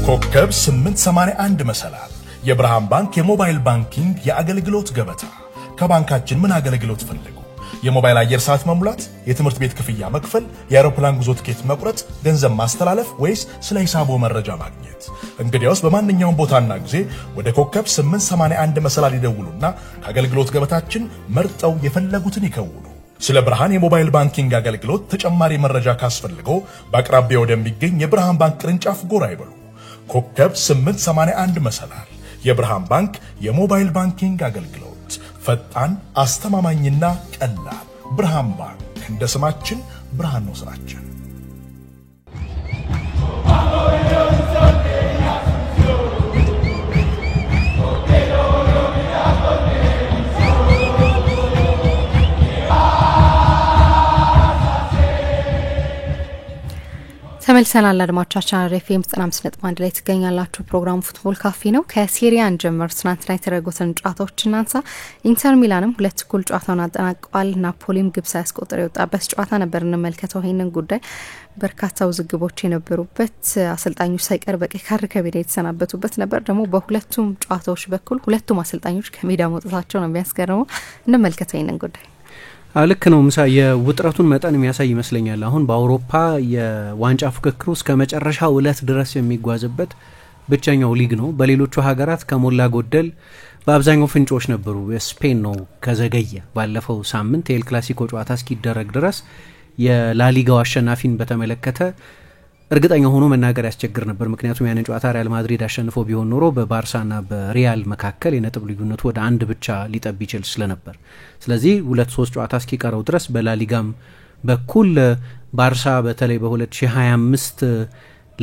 ኮከብ 881 መሰላል የብርሃን ባንክ የሞባይል ባንኪንግ የአገልግሎት ገበታ ከባንካችን ምን አገልግሎት ፈልጉ የሞባይል አየር ሰዓት መሙላት የትምህርት ቤት ክፍያ መክፈል የአውሮፕላን ጉዞ ትኬት መቁረጥ ገንዘብ ማስተላለፍ ወይስ ስለ ሂሳቦ መረጃ ማግኘት እንግዲያውስ በማንኛውም ቦታና ጊዜ ወደ ኮከብ 881 መሰላል ይደውሉና ከአገልግሎት ገበታችን መርጠው የፈለጉትን ይከውኑ ስለ ብርሃን የሞባይል ባንኪንግ አገልግሎት ተጨማሪ መረጃ ካስፈልገው በአቅራቢያው ወደሚገኝ የብርሃን ባንክ ቅርንጫፍ ጎራ ይበሉ ኮከብ 881 መሰላል የብርሃን ባንክ የሞባይል ባንኪንግ አገልግሎት ፈጣን አስተማማኝና ቀላል ብርሃን ባንክ እንደ ስማችን ብርሃን ነው ስራችን ተመልሰናል አድማጮቻችን አርኤፍኤም 95.1 ላይ ትገኛላችሁ ፕሮግራሙ ፉትቦል ካፌ ነው ከሲሪያን ጀመር ትናንትና የተደረጉትን ጨዋታዎች እናንሳ ኢንተር ሚላንም 2 ጎል ጨዋታውን አጠናቀዋል ናፖሊም ግብ ሳያስቆጥር የወጣበት ጨዋታ ነበር እንመልከተው ይሄንን ጉዳይ በርካታ ውዝግቦች የነበሩበት አሰልጣኞች ሳይቀር በቀይ ካርድ ከሜዳ የተሰናበቱበት ነበር ደግሞ በሁለቱም ጨዋታዎች በኩል ሁለቱም አሰልጣኞች ከሜዳ መውጣታቸው ነው የሚያስገርመው እንመልከተው ይሄንን ጉዳይ አልክ ነው ምሳ የውጥረቱን መጠን የሚያሳይ ይመስለኛል አሁን በአውሮፓ የዋንጫ ፍክክሩ እስከ መጨረሻው ዕለት ድረስ የሚጓዝበት ብቸኛው ሊግ ነው በሌሎቹ ሀገራት ከሞላ ጎደል በአብዛኛው ፍንጮች ነበሩ ስፔን ነው ከዘገየ ባለፈው ሳምንት የኤል ክላሲኮ ጨዋታ እስኪደረግ ድረስ የላሊጋው አሸናፊን በተመለከተ እርግጠኛ ሆኖ መናገር ያስቸግር ነበር ምክንያቱም ያንን ጨዋታ ሪያል ማድሪድ አሸንፎ ቢሆን ኖሮ በባርሳና በሪያል መካከል የነጥብ ልዩነቱ ወደ አንድ ብቻ ሊጠብ ይችል ስለነበር ስለዚህ 2-3 ጨዋታ እስኪቀረው ድረስ በላሊጋም በኩል ባርሳ በተለይ በ2025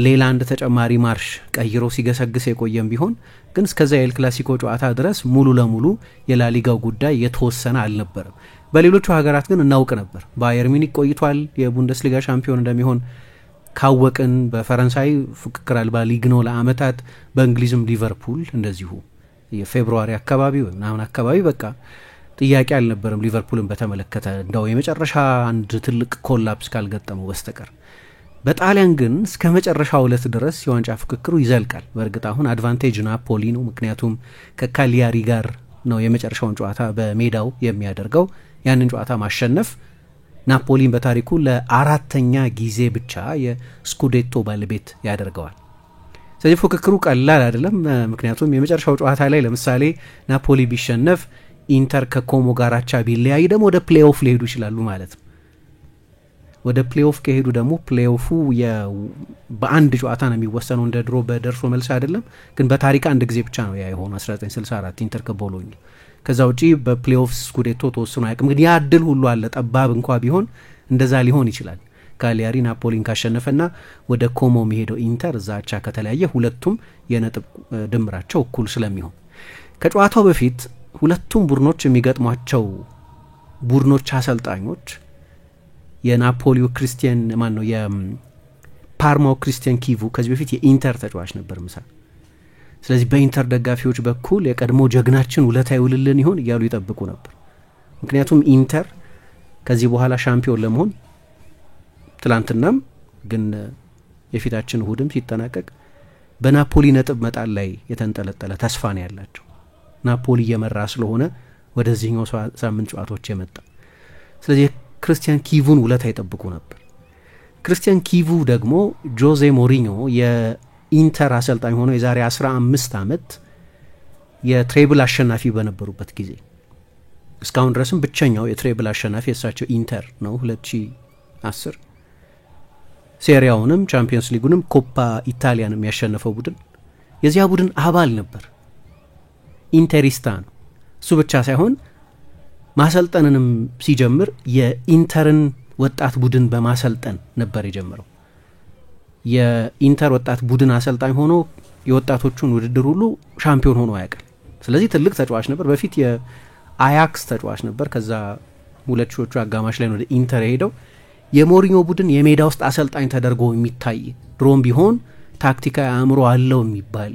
ሌላ አንድ ተጨማሪ ማርሽ ቀይሮ ሲገሰግስ የቆየም ቢሆን ግን እስከዛ የኤል ክላሲኮ ጨዋታ ድረስ ሙሉ ለሙሉ የላሊጋው ጉዳይ የተወሰነ አልነበረም በሌሎቹ ሀገራት ግን እናውቅ ነበር ባየር ሚኒክ ቆይቷል የቡንደስሊጋ ሻምፒዮን እንደሚሆን ካወቅን በፈረንሳይ ፍክክር አልባ ሊግ ነው ለአመታት በእንግሊዝም ሊቨርፑል እንደዚሁ የፌብሩዋሪ አካባቢ ወይም አካባቢ በቃ ጥያቄ አልነበረም ሊቨርፑልን በተመለከተ እንደው የመጨረሻ አንድ ትልቅ ኮላፕስ ካልገጠመው በስተቀር በጣሊያን ግን እስከ መጨረሻው ዕለት ድረስ የዋንጫ ፍክክሩ ይዘልቃል በእርግጥ አሁን አድቫንቴጅ ናፖሊ ነው ምክንያቱም ከካሊያሪ ጋር ነው የመጨረሻውን ጨዋታ በሜዳው የሚያደርገው ያንን ጨዋታ ማሸነፍ ናፖሊን በታሪኩ ለአራተኛ ጊዜ ብቻ የስኩዴቶ ባለቤት ያደርገዋል ስለዚህ ፍክክሩ ቀላል አይደለም ምክንያቱም የመጨረሻው ጨዋታ ላይ ለምሳሌ ናፖሊ ቢሸነፍ ኢንተር ከኮሞ ጋር አቻ ቢለያይ ደግሞ ወደ ፕሌይኦፍ ሊሄዱ ይችላሉ ማለት ነው ወደ ፕሌይኦፍ ከሄዱ ደግሞ ፕሌይኦፉ በአንድ ጨዋታ ነው የሚወሰነው እንደ ድሮ በደርሶ መልስ አይደለም ግን በታሪክ አንድ ጊዜ ብቻ ነው ያ የሆነው 1964 ኢንተር ከቦሎኛ ከዛ ውጪ በፕሌይኦፍ ስኩዴቶ ተወስኖ አያውቅም እንግዲህ ያ እድል ሁሉ አለ ጠባብ እንኳን ቢሆን እንደዛ ሊሆን ይችላል ካሊያሪ ናፖሊን ካሸነፈና ወደ ኮሞ የሚሄደው ኢንተር እዛ አቻ ከተለያየ ሁለቱም የነጥብ ድምራቸው እኩል ስለሚሆን ከጨዋታው በፊት ሁለቱም ቡድኖች የሚገጥሟቸው ቡድኖች አሰልጣኞች የናፖሊው ክሪስቲያን ማን ነው የፓርማው ክሪስቲያን ኪቩ ከዚህ በፊት የኢንተር ተጫዋች ነበር ምሳ ስለዚህ በኢንተር ደጋፊዎች በኩል የቀድሞ ጀግናችን ውለታ ይውልልን ይሆን እያሉ ይጠብቁ ነበር ምክንያቱም ኢንተር ከዚህ በኋላ ሻምፒዮን ለመሆን ትላንትናም ግን የፊታችን እሁድም ሲጠናቀቅ በናፖሊ ነጥብ መጣል ላይ የተንጠለጠለ ተስፋ ነው ያላቸው ናፖሊ እየመራ ስለሆነ ወደዚህኛው ሳምንት ጨዋታዎች የመጣ ስለዚህ ክርስቲያን ኪቩን ውለታ ይጠብቁ ነበር ክርስቲያን ኪቩ ደግሞ ጆዜ ሞሪኞ የኢንተር አሰልጣኝ ሆኖ የዛሬ 15 ዓመት የትሬብል አሸናፊ በነበሩበት ጊዜ እስካሁን ድረስም ብቸኛው የትሬብል አሸናፊ እሳቸው ኢንተር ነው 2010 ሴሪያውንም ቻምፒየንስ ሊጉንም ኮፓ ኢታሊያንም ያሸነፈው ቡድን የዚያ ቡድን አባል ነበር ኢንተሪስታ ነው እሱ ብቻ ሳይሆን ማሰልጠንንም ሲጀምር የኢንተርን ወጣት ቡድን በማሰልጠን ነበር የጀመረው የኢንተር ወጣት ቡድን አሰልጣኝ ሆኖ የወጣቶቹን ውድድር ሁሉ ሻምፒዮን ሆኖ ያውቃል ስለዚህ ትልቅ ተጫዋች ነበር በፊት የአያክስ ተጫዋች ነበር ከዛ 2000ዎቹ አጋማሽ ላይ ነው ወደ ኢንተር ሄደው የሞሪኞ ቡድን የሜዳ ውስጥ አሰልጣኝ ተደርጎ የሚታይ ድሮም ቢሆን ታክቲካዊ አእምሮ አለው የሚባል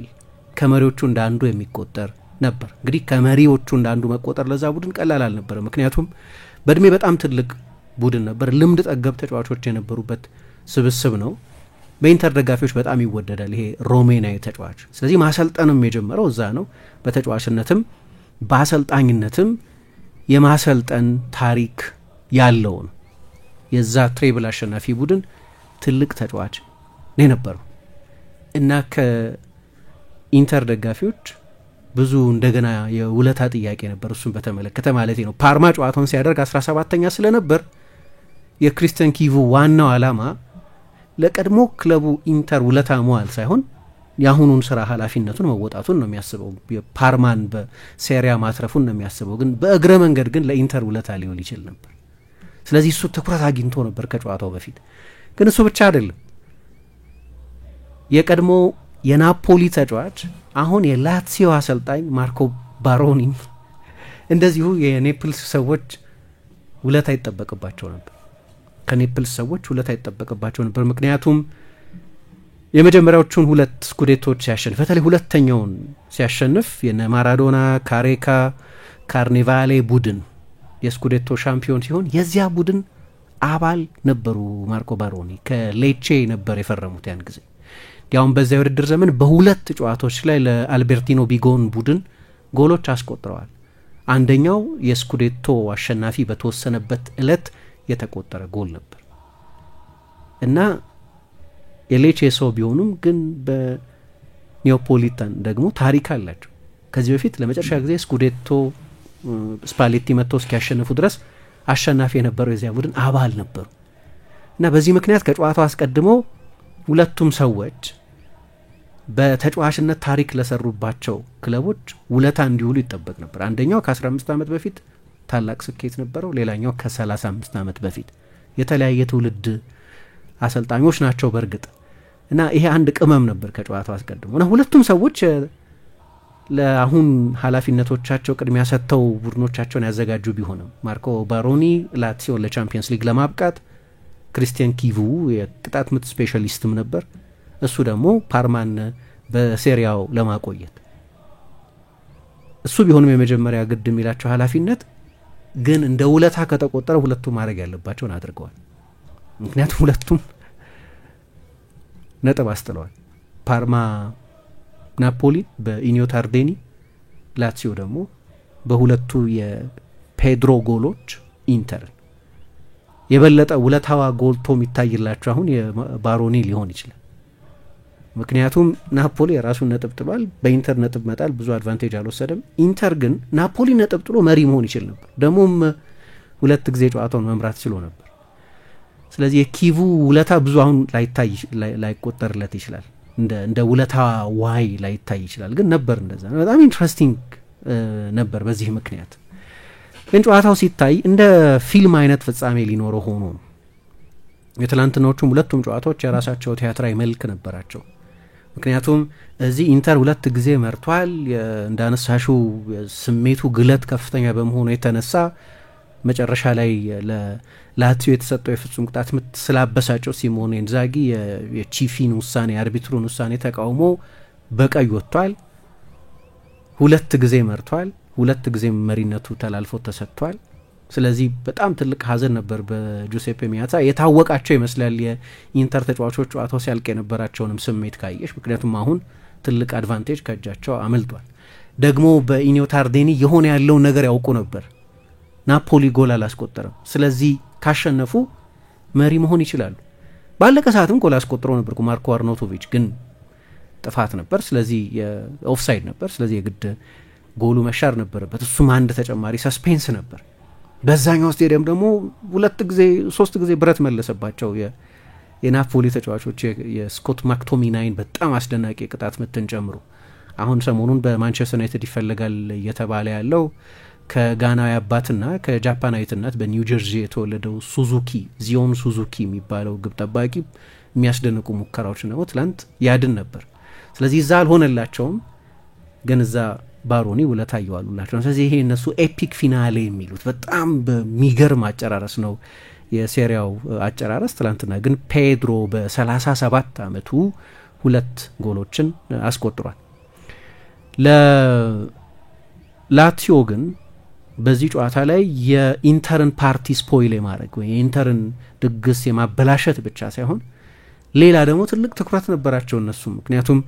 ከመሪዎቹ እንዳንዱ የሚቆጠር ነበር እንግዲህ ከመሪዎቹ እንዳንዱ መቆጠር ለዛ ቡድን ቀላል አልነበረ ምክንያቱም በእድሜ በጣም ትልቅ ቡድን ነበር ልምድ ጠገብ ተጫዋቾች የነበሩበት ስብስብ ነው በኢንተር ደጋፊዎች በጣም ይወደዳል ይሄ ሮሜናዊ ተጫዋች። ስለዚህ ማሰልጠንም የጀመረው እዛ ነው። በተጫዋችነትም በአሰልጣኝነትም የማሰልጠን ታሪክ ያለው ነው። የዛ ትሬብል አሸናፊ ቡድን ትልቅ ተጫዋች ነው የነበረው እና ከኢንተር ደጋፊዎች ብዙ እንደገና የውለታ ጥያቄ ነበር እሱን በተመለከተ ማለት ነው። ፓርማ ጨዋታውን ሲያደርግ 17ኛ ስለነበር የክሪስቲያን ኪቩ ዋናው ዓላማ ለቀድሞ ክለቡ ኢንተር ውለታ መዋል ሳይሆን የአሁኑን ስራ ኃላፊነቱን መወጣቱን ነው የሚያስበው። የፓርማን በሴሪያ ማትረፉን ነው የሚያስበው። ግን በእግረ መንገድ ግን ለኢንተር ውለታ ሊሆን ይችል ነበር። ስለዚህ እሱ ትኩረት አግኝቶ ነበር ከጨዋታው በፊት። ግን እሱ ብቻ አይደለም። የቀድሞ የናፖሊ ተጫዋች አሁን የላትሲዮ አሰልጣኝ ማርኮ ባሮኒ እንደዚሁ የኔፕልስ ሰዎች ውለታ ይጠበቅባቸው ነበር። ከኔፕልስ ሰዎች ውለታ ይጠበቅባቸው ነበር። ምክንያቱም የመጀመሪያዎቹን 2 ስኩዴቶች ሲያሸንፍ በተለይ ሁለተኛውን ሲያሸንፍ የነ ማራዶና ካሬካ ካርኒቫሌ ቡድን የስኩዴቶ ሻምፒዮን ሲሆን የዚያ ቡድን አባል ነበሩ። ማርኮ ባሮኒ ከሌቼ ነበር የፈረሙት ያን ጊዜ። ያውን በዚያ የውድድር ዘመን በ2 ጨዋታዎች ላይ ለአልቤርቲኖ ቢጎን ቡድን ጎሎች አስቆጥረዋል። አንደኛው የስኩዴቶ አሸናፊ በተወሰነበት ዕለት የተቆጠረ ጎል ነበር እና የሌቼ ሰው ቢሆኑም ግን በኒዮፖሊታን ደግሞ ታሪክ አላቸው። ከዚህ በፊት ለመጨረሻ ጊዜ ስኩዴቶ ስፓሌቲ መጥተው እስኪያሸንፉ ድረስ አሸናፊ የነበረው የዚያ ቡድን አባል ነበሩ እና በዚህ ምክንያት ከጨዋታው አስቀድመው ሁለቱም ሰዎች በተጫዋችነት ታሪክ ለሰሩባቸው ክለቦች ውለታ እንዲውሉ ይጠበቅ ነበር። አንደኛው ከ15 ዓመት በፊት ታላቅ ስኬት ነበረው፣ ሌላኛው ከ35 ዓመት በፊት። የተለያየ ትውልድ አሰልጣኞች ናቸው በእርግጥ እና ይሄ አንድ ቅመም ነበር ከጨዋታው አስቀድሞ እና ሁለቱም ሰዎች ለአሁን ኃላፊነቶቻቸው ቅድሚያ ሰጥተው ቡድኖቻቸውን ያዘጋጁ ቢሆንም ማርኮ ባሮኒ ላትሲዮ ለቻምፒየንስ ሊግ ለማብቃት፣ ክሪስቲያን ኪቩ የቅጣት ምት ስፔሻሊስትም ነበር፣ እሱ ደግሞ ፓርማን በሴሪያው ለማቆየት። እሱ ቢሆንም የመጀመሪያ ግድ የሚላቸው ኃላፊነት ግን እንደ ውለታ ከተቆጠረ ሁለቱም ማድረግ ያለባቸውን አድርገዋል። ምክንያቱም ሁለቱም ነጥብ አስጥለዋል። ፓርማ ናፖሊ በኢኒዮ ታርዴኒ፣ ላትሲዮ ደግሞ በሁለቱ የፔድሮ ጎሎች ኢንተርን የበለጠ ውለታዋ ጎልቶ የሚታይላቸው አሁን የባሮኒ ሊሆን ይችላል። ምክንያቱም ናፖሊ የራሱን ነጥብ ጥሏል። በኢንተር ነጥብ መጣል ብዙ አድቫንቴጅ አልወሰደም። ኢንተር ግን ናፖሊ ነጥብ ጥሎ መሪ መሆን ይችል ነበር። ደግሞም 2 ጊዜ ጨዋታውን መምራት ችሎ ነበር። ስለዚህ የኪቩ ውለታ ብዙ አሁን ላይቆጠርለት ይችላል። እንደ ውለታ ዋይ ላይታይ ይችላል። ግን ነበር እንደዛ። በጣም ኢንትረስቲንግ ነበር በዚህ ምክንያት። ግን ጨዋታው ሲታይ እንደ ፊልም አይነት ፍጻሜ ሊኖረው ሆኖ የትላንትናዎቹም ሁለቱም ጨዋታዎች የራሳቸው ቲያትራዊ መልክ ነበራቸው። ምክንያቱም እዚህ ኢንተር 2 ጊዜ መርቷል። እንዳነሳሹ ስሜቱ ግለት ከፍተኛ በመሆኑ የተነሳ መጨረሻ ላይ ለላትሲዮ የተሰጠው የፍጹም ቅጣት ምት ስላበሳጨው ሲሞኔ ኢንዛጊ የቺፊን ውሳኔ የአርቢትሩን ውሳኔ ተቃውሞ በቀይ ወጥቷል። 2 ጊዜ መርቷል። 2 ጊዜ መሪነቱ ተላልፎ ተሰጥቷል። ስለዚህ በጣም ትልቅ ሀዘን ነበር በጁሴፔ ሚያታ። የታወቃቸው ይመስላል የኢንተር ተጫዋቾች ጨዋታው ሲያልቅ የነበራቸውንም ስሜት ካየሽ። ምክንያቱም አሁን ትልቅ አድቫንቴጅ ከእጃቸው አመልጧል። ደግሞ በኢኒዮ ታርዴኒ የሆነ ያለውን ነገር ያውቁ ነበር። ናፖሊ ጎል አላስቆጠረም። ስለዚህ ካሸነፉ መሪ መሆን ይችላሉ። ባለቀ ሰዓትም ጎል አስቆጥሮ ነበር ማርኮ አርናውቶቪች፣ ግን ጥፋት ነበር። ስለዚህ ኦፍሳይድ ነበር። ስለዚህ የግድ ጎሉ መሻር ነበረበት። እሱም አንድ ተጨማሪ ሰስፔንስ ነበር። በዛኛው ስቴዲየም ደግሞ 2 ጊዜ 3 ጊዜ ብረት መለሰባቸው የናፖሊ ተጫዋቾች የስኮት ማክቶሚናይን በጣም አስደናቂ ቅጣት ምትን ጨምሮ። አሁን ሰሞኑን በማንቸስተር ዩናይትድ ይፈልጋል እየተባለ ያለው ከጋናዊ አባትና ከጃፓናዊት እናት በኒው ጀርዚ የተወለደው ዚዮን ሱዙኪ የሚባለው ግብ ጠባቂ የሚያስደንቁ ሙከራዎች ነው ትላንት ያድን ነበር። ስለዚህ እዛ አልሆነላቸውም፣ ግን እዛ ባሮኒ ውለታ ይዋሉላቸው። ስለዚህ ይሄ እነሱ ኤፒክ ፊናሌ የሚሉት በጣም በሚገርም አጨራረስ ነው የሴሪያው አጨራረስ። ትላንትና ግን ፔድሮ በ37 ዓመቱ 2 ጎሎችን አስቆጥሯል። ለላትሲዮ ግን በዚህ ጨዋታ ላይ የኢንተርን ፓርቲ ስፖይል የማድረግ ወይ የኢንተርን ድግስ የማበላሸት ብቻ ሳይሆን ሌላ ደግሞ ትልቅ ትኩረት ነበራቸው እነሱ ምክንያቱም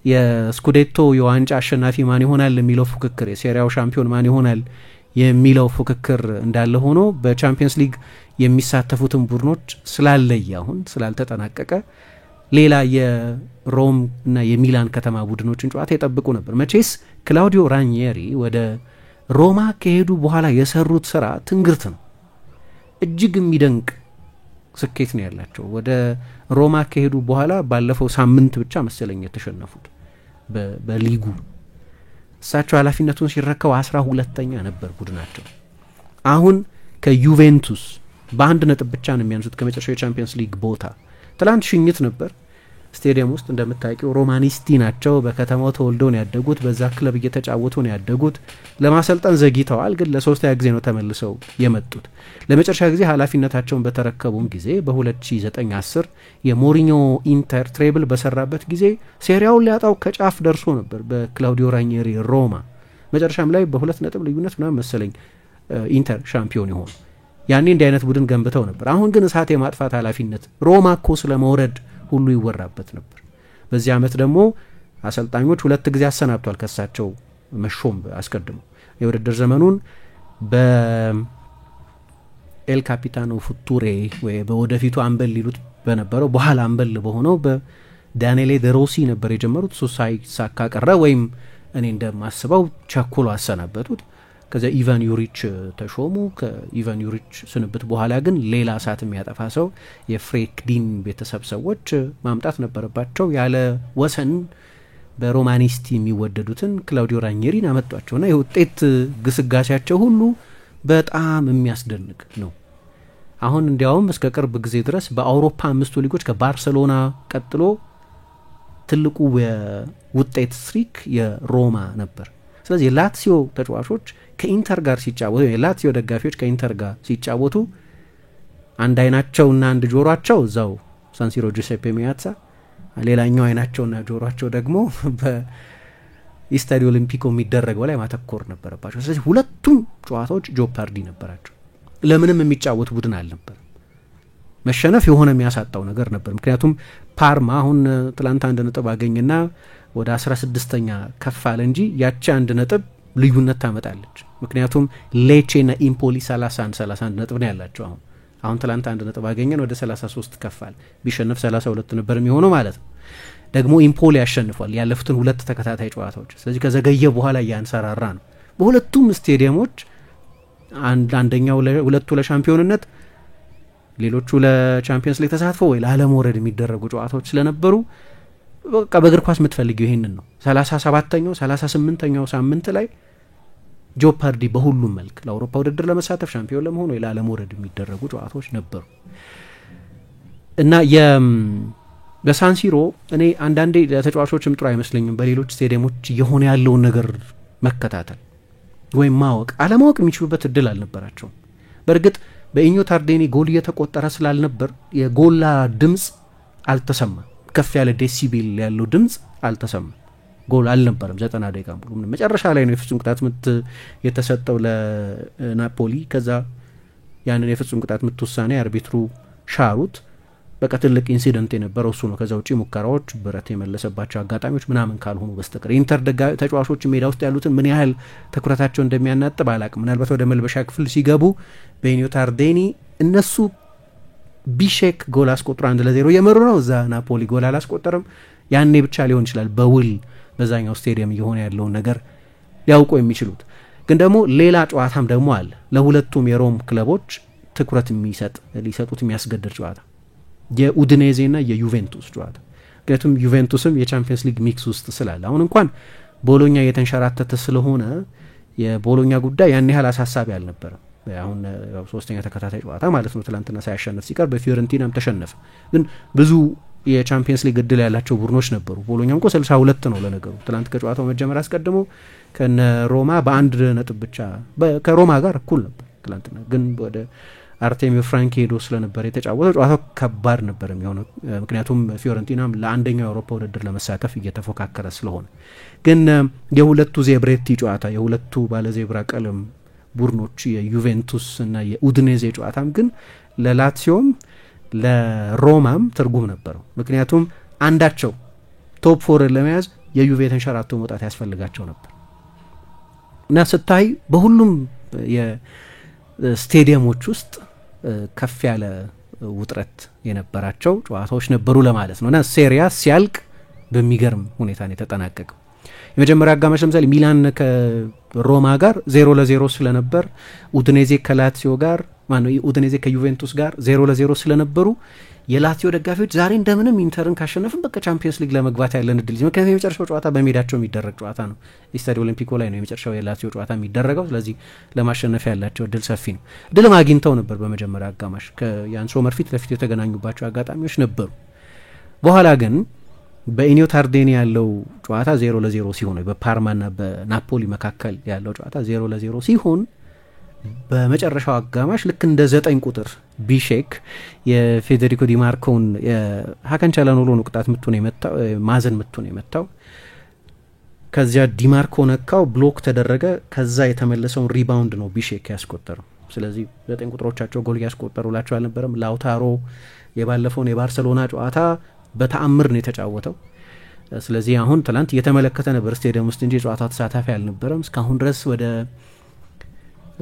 የስኩዴቶ የዋንጫ አሸናፊ ማን ይሆናል የሚለው ፉክክር የሴሪያው ሻምፒዮን ማን ይሆናል የሚለው ፉክክር እንዳለ ሆኖ በቻምፒየንስ ሊግ የሚሳተፉትን ቡድኖች ስላለየ አሁን ስላልተጠናቀቀ ሌላ የሮም እና የሚላን ከተማ ቡድኖችን ጨዋታ ይጠብቁ ነበር። መቼስ ክላውዲዮ ራኒየሪ ወደ ሮማ ከሄዱ በኋላ የሰሩት ስራ ትንግርት ነው። እጅግ የሚደንቅ ስኬት ነው ያላቸው። ወደ ሮማ ከሄዱ በኋላ ባለፈው ሳምንት ብቻ መሰለኝ የተሸነፉት በሊጉ። እሳቸው ኃላፊነቱን ሲረከው 12ኛ ነበር ቡድናቸው። አሁን ከዩቬንቱስ በአንድ ነጥብ ብቻ ነው የሚያንሱት ከመጨረሻው የቻምፒየንስ ሊግ ቦታ። ትላንት ሽኝት ነበር ስቴዲየም ውስጥ እንደምታውቂው። ሮማኒስቲ ናቸው። በከተማው ተወልደው ነው ያደጉት። በዛ ክለብ እየተጫወቱ ነው ያደጉት። ለማሰልጠን ዘግይተዋል፣ ግን ለሶስተኛ ጊዜ ነው ተመልሰው የመጡት። ለመጨረሻ ጊዜ ኃላፊነታቸውን በተረከቡም ጊዜ በ2009-10 የሞሪኞ ኢንተር ትሬብል በሰራበት ጊዜ ሴሪያውን ሊያጣው ከጫፍ ደርሶ ነበር በክላውዲዮ ራኒየሪ ሮማ። መጨረሻም ላይ በ2 ነጥብ ልዩነት ምናምን መሰለኝ ኢንተር ሻምፒዮን ይሆኑ። ያኔ እንዲህ አይነት ቡድን ገንብተው ነበር። አሁን ግን እሳት የማጥፋት ኃላፊነት ሮማ እኮ ስለመውረድ ሁሉ ይወራበት ነበር። በዚህ አመት ደግሞ አሰልጣኞች 2 ጊዜ አሰናብቷል ከሳቸው መሾም አስቀድሞ። የውድድር ዘመኑን በኤል ካፒታኖ ፉቱሬ ወይ በወደፊቱ አምበል ሊሉት በነበረው በኋላ አምበል በሆነው በዳንኤሌ ደሮሲ ነበር የጀመሩት። እሱ ሳይሳካ ቀረ፣ ወይም እኔ እንደማስበው ቸኩሎ አሰናበቱት። ከዚያ ኢቫን ዩሪች ተሾሙ። ከኢቫን ዩሪች ስንብት በኋላ ግን ሌላ እሳት የሚያጠፋ ሰው የፍሬክዲን ቤተሰብ ሰዎች ማምጣት ነበረባቸው። ያለ ወሰን በሮማኒስቲ የሚወደዱትን ክላውዲዮ ራኒየሪን አመጧቸውና የውጤት ግስጋሴያቸው ሁሉ በጣም የሚያስደንቅ ነው። አሁን እንዲያውም እስከ ቅርብ ጊዜ ድረስ በአውሮፓ 5 ሊጎች ከባርሰሎና ቀጥሎ ትልቁ የውጤት ስትሪክ የሮማ ነበር። ስለዚህ የላትሲዮ ተጫዋቾች ከኢንተር ጋር ሲጫወቱ የላትሲዮ ደጋፊዎች ከኢንተር ጋር ሲጫወቱ አንድ አይናቸውና አንድ ጆሮአቸው እዛው ሳንሲሮ ጁሴፔ ሚያትሳ፣ ሌላኛው አይናቸውና ጆሮአቸው ደግሞ በስታዲዮ ኦሊምፒኮ የሚደረገው ላይ ማተኮር ነበረባቸው። ስለዚህ ሁለቱም ጨዋታዎች ጆፓርዲ ነበራቸው። ለምንም የሚጫወት ቡድን አልነበር። መሸነፍ የሆነ የሚያሳጣው ነገር ነበር። ምክንያቱም ፓርማ አሁን ትላንት 1 ነጥብ አገኘና ወደ 16ኛ ከፍ አለ እንጂ ያቺ 1 ነጥብ ልዩነት ታመጣለች። ምክንያቱም ሌቼና ኢምፖሊ 31 ነጥብ ነው ያላቸው። አሁን ትላንት 1 ነጥብ አገኘን ወደ 33 ከፍ አለ። ቢሸነፍ 32 ነበር የሚሆነው ማለት ነው። ደግሞ ኢምፖሊ ያሸንፏል ያለፉትን 2 ተከታታይ ጨዋታዎች። ስለዚህ ከዘገየ በኋላ ያንሰራራ ነው። በሁለቱም ስቴዲየሞች አንደኛው ሁለቱ ለሻምፒዮንነት ሌሎቹ ለቻምፒየንስ ሊግ ተሳትፎ ወይ ለአለመውረድ የሚደረጉ ጨዋታዎች ስለነበሩ በቃ በእግር ኳስ የምትፈልጊው ይሄንን ነው። 37ኛው 38ኛው ሳምንት ላይ ጆፓርዲ በሁሉም መልክ ለአውሮፓ ውድድር ለመሳተፍ ሻምፒዮን ለመሆን ወይ ለአለመውረድ የሚደረጉ ጨዋታዎች ነበሩ እና በሳንሲሮ እኔ አንዳንዴ ለተጫዋቾችም ጥሩ አይመስለኝም በሌሎች ስቴዲየሞች የሆነ ያለውን ነገር መከታተል ወይም ማወቅ አለማወቅ የሚችሉበት እድል አልነበራቸውም። በእርግጥ በኢኞ ታርዴኒ ጎል እየተቆጠረ ስላልነበር የጎላ ድምጽ አልተሰማም። ከፍ ያለ ዴሲቤል ያለው ድምጽ አልተሰማም። ጎል አልነበረም 90 ደቂቃ ሙሉ። መጨረሻ ላይ ነው የፍጹም ቅጣት ምት የተሰጠው ለናፖሊ። ከዛ ያንን የፍጹም ቅጣት ምት ውሳኔ አርቢትሩ ሻሩት። በቃ ትልቅ ኢንሲደንት የነበረው እሱ ነው። ከዛ ውጪ ሙከራዎች ብረት የመለሰባቸው አጋጣሚዎች ምናምን ካልሆኑ በስተቀር ኢንተር ተጫዋቾች ሜዳ ውስጥ ያሉትን ምን ያህል ትኩረታቸው እንደሚያናጥብ አላቅም። ምናልባት ወደ መልበሻ ክፍል ሲገቡ በኢኒዮ ታርዴኒ እነሱ ቢሼክ ጎል አስቆጥሮ 1-0 እየመሩ ነው። እዛ ናፖሊ ጎል አላስቆጠረም። ያኔ ብቻ ሊሆን ይችላል በውል በዛኛው ስቴዲየም እየሆነ ያለውን ነገር ሊያውቁ የሚችሉት። ግን ደግሞ ሌላ ጨዋታም ደግሞ አለ ለሁለቱም የሮም ክለቦች ትኩረት ሊሰጡት የሚያስገድድ ጨዋታ የኡዲኔዜና የዩቬንቱስ ጨዋታ። ምክንያቱም ዩቬንቱስም የቻምፒየንስ ሊግ ሚክስ ውስጥ ስላለ አሁን እንኳን ቦሎኛ እየተንሸራተተ ስለሆነ የቦሎኛ ጉዳይ ያን ያህል አሳሳቢ አልነበረም። አሁን 3ኛ ተከታታይ ጨዋታ ማለት ነው። ትላንትና ሳያሸንፍ ሲቀር በፊዮረንቲናም ተሸነፈ። ግን ብዙ የቻምፒየንስ ሊግ እድል ያላቸው ቡድኖች ነበሩ። ቦሎኛም እኮ 62 ነው ለነገሩ። ትላንት ከጨዋታው መጀመር አስቀድሞ ከነ ሮማ በ1 ነጥብ ብቻ ከሮማ ጋር እኩል ነበር ትላንትና። ግን ወደ አርቴሚዮ ፍራንኪ ሄዶ ስለነበር የተጫወተው ጨዋታው ከባድ ነበር የሚሆነው። ምክንያቱም ፊዮረንቲናም ለአንደኛው የአውሮፓ ውድድር ለመሳተፍ እየተፎካከረ ስለሆነ። ግን የሁለቱ ዜብሬቲ ጨዋታ የሁለቱ ባለ ዜብራ ቀለም ቡድኖች የዩቬንቱስ እና የኡዲኔዜ ጨዋታም ግን ለላትሲዮም ለሮማም ትርጉም ነበረው። ምክንያቱም አንዳቸው ቶፕ 4 ለመያዝ የዩቬ ተንሸራቶ መውጣት ያስፈልጋቸው ነበር እና ስታይ በሁሉም የስቴዲየሞች ውስጥ ከፍ ያለ ውጥረት የነበራቸው ጨዋታዎች ነበሩ ለማለት ነው እና ሴሪያ ሲያልቅ በሚገርም ሁኔታ ነው የተጠናቀቀው። የመጀመሪያ አጋማሽ ለምሳሌ ሚላን ከሮማ ጋር 0-0 ስለነበር ኡዲኔዜ ከላትሲዮ ጋር ኡዲኔዜ ከዩቬንቱስ ጋር 0-0 ስለነበሩ የላትሲዮ ደጋፊዎች ዛሬ እንደምንም ኢንተርን ካሸነፍን በቃ ቻምፒየንስ ሊግ ለመግባት ያለን እድል ምክንያቱም የመጨረሻው ጨዋታ በሜዳቸው የሚደረግ ጨዋታ ነው። ስታዲዮ ኦሊምፒኮ ላይ ነው የመጨረሻው የላትሲዮ ጨዋታ የሚደረገው። ስለዚህ ለማሸነፍ ያላቸው እድል ሰፊ ነው። ድልም አግኝተው ነበር በመጀመሪያ አጋማሽ ከያን ሶመር ፊት ለፊት የተገናኙባቸው አጋጣሚዎች ነበሩ። በኋላ ግን በኢኒዮ ታርዴኒ ያለው ጨዋታ 0-0 ሲሆን በፓርማና በናፖሊ መካከል ያለው ጨዋታ 0-0 ሲሆን በመጨረሻው አጋማሽ ልክ እንደ 9 ቁጥር ቢሼክ የፌዴሪኮ ዲማርኮን የሀካን ቻላኖሎን ቅጣት ምቱን የመታው ማዘን ምቱን የመታው ከዚያ ዲማርኮ ነካው ብሎክ ተደረገ። ከዛ የተመለሰውን ሪባውንድ ነው ቢሼክ ያስቆጠረው። ስለዚህ 9 ቁጥሮቻቸው ጎል ያስቆጠሩላቸው አልነበረም። ላውታሮ የባለፈውን የባርሰሎና ጨዋታ በተአምር ነው የተጫወተው። ስለዚህ አሁን ትላንት እየተመለከተ ነበር ስቴዲየም ውስጥ እንጂ ጨዋታው ተሳታፊ አልነበረም። እስካሁን ድረስ ወደ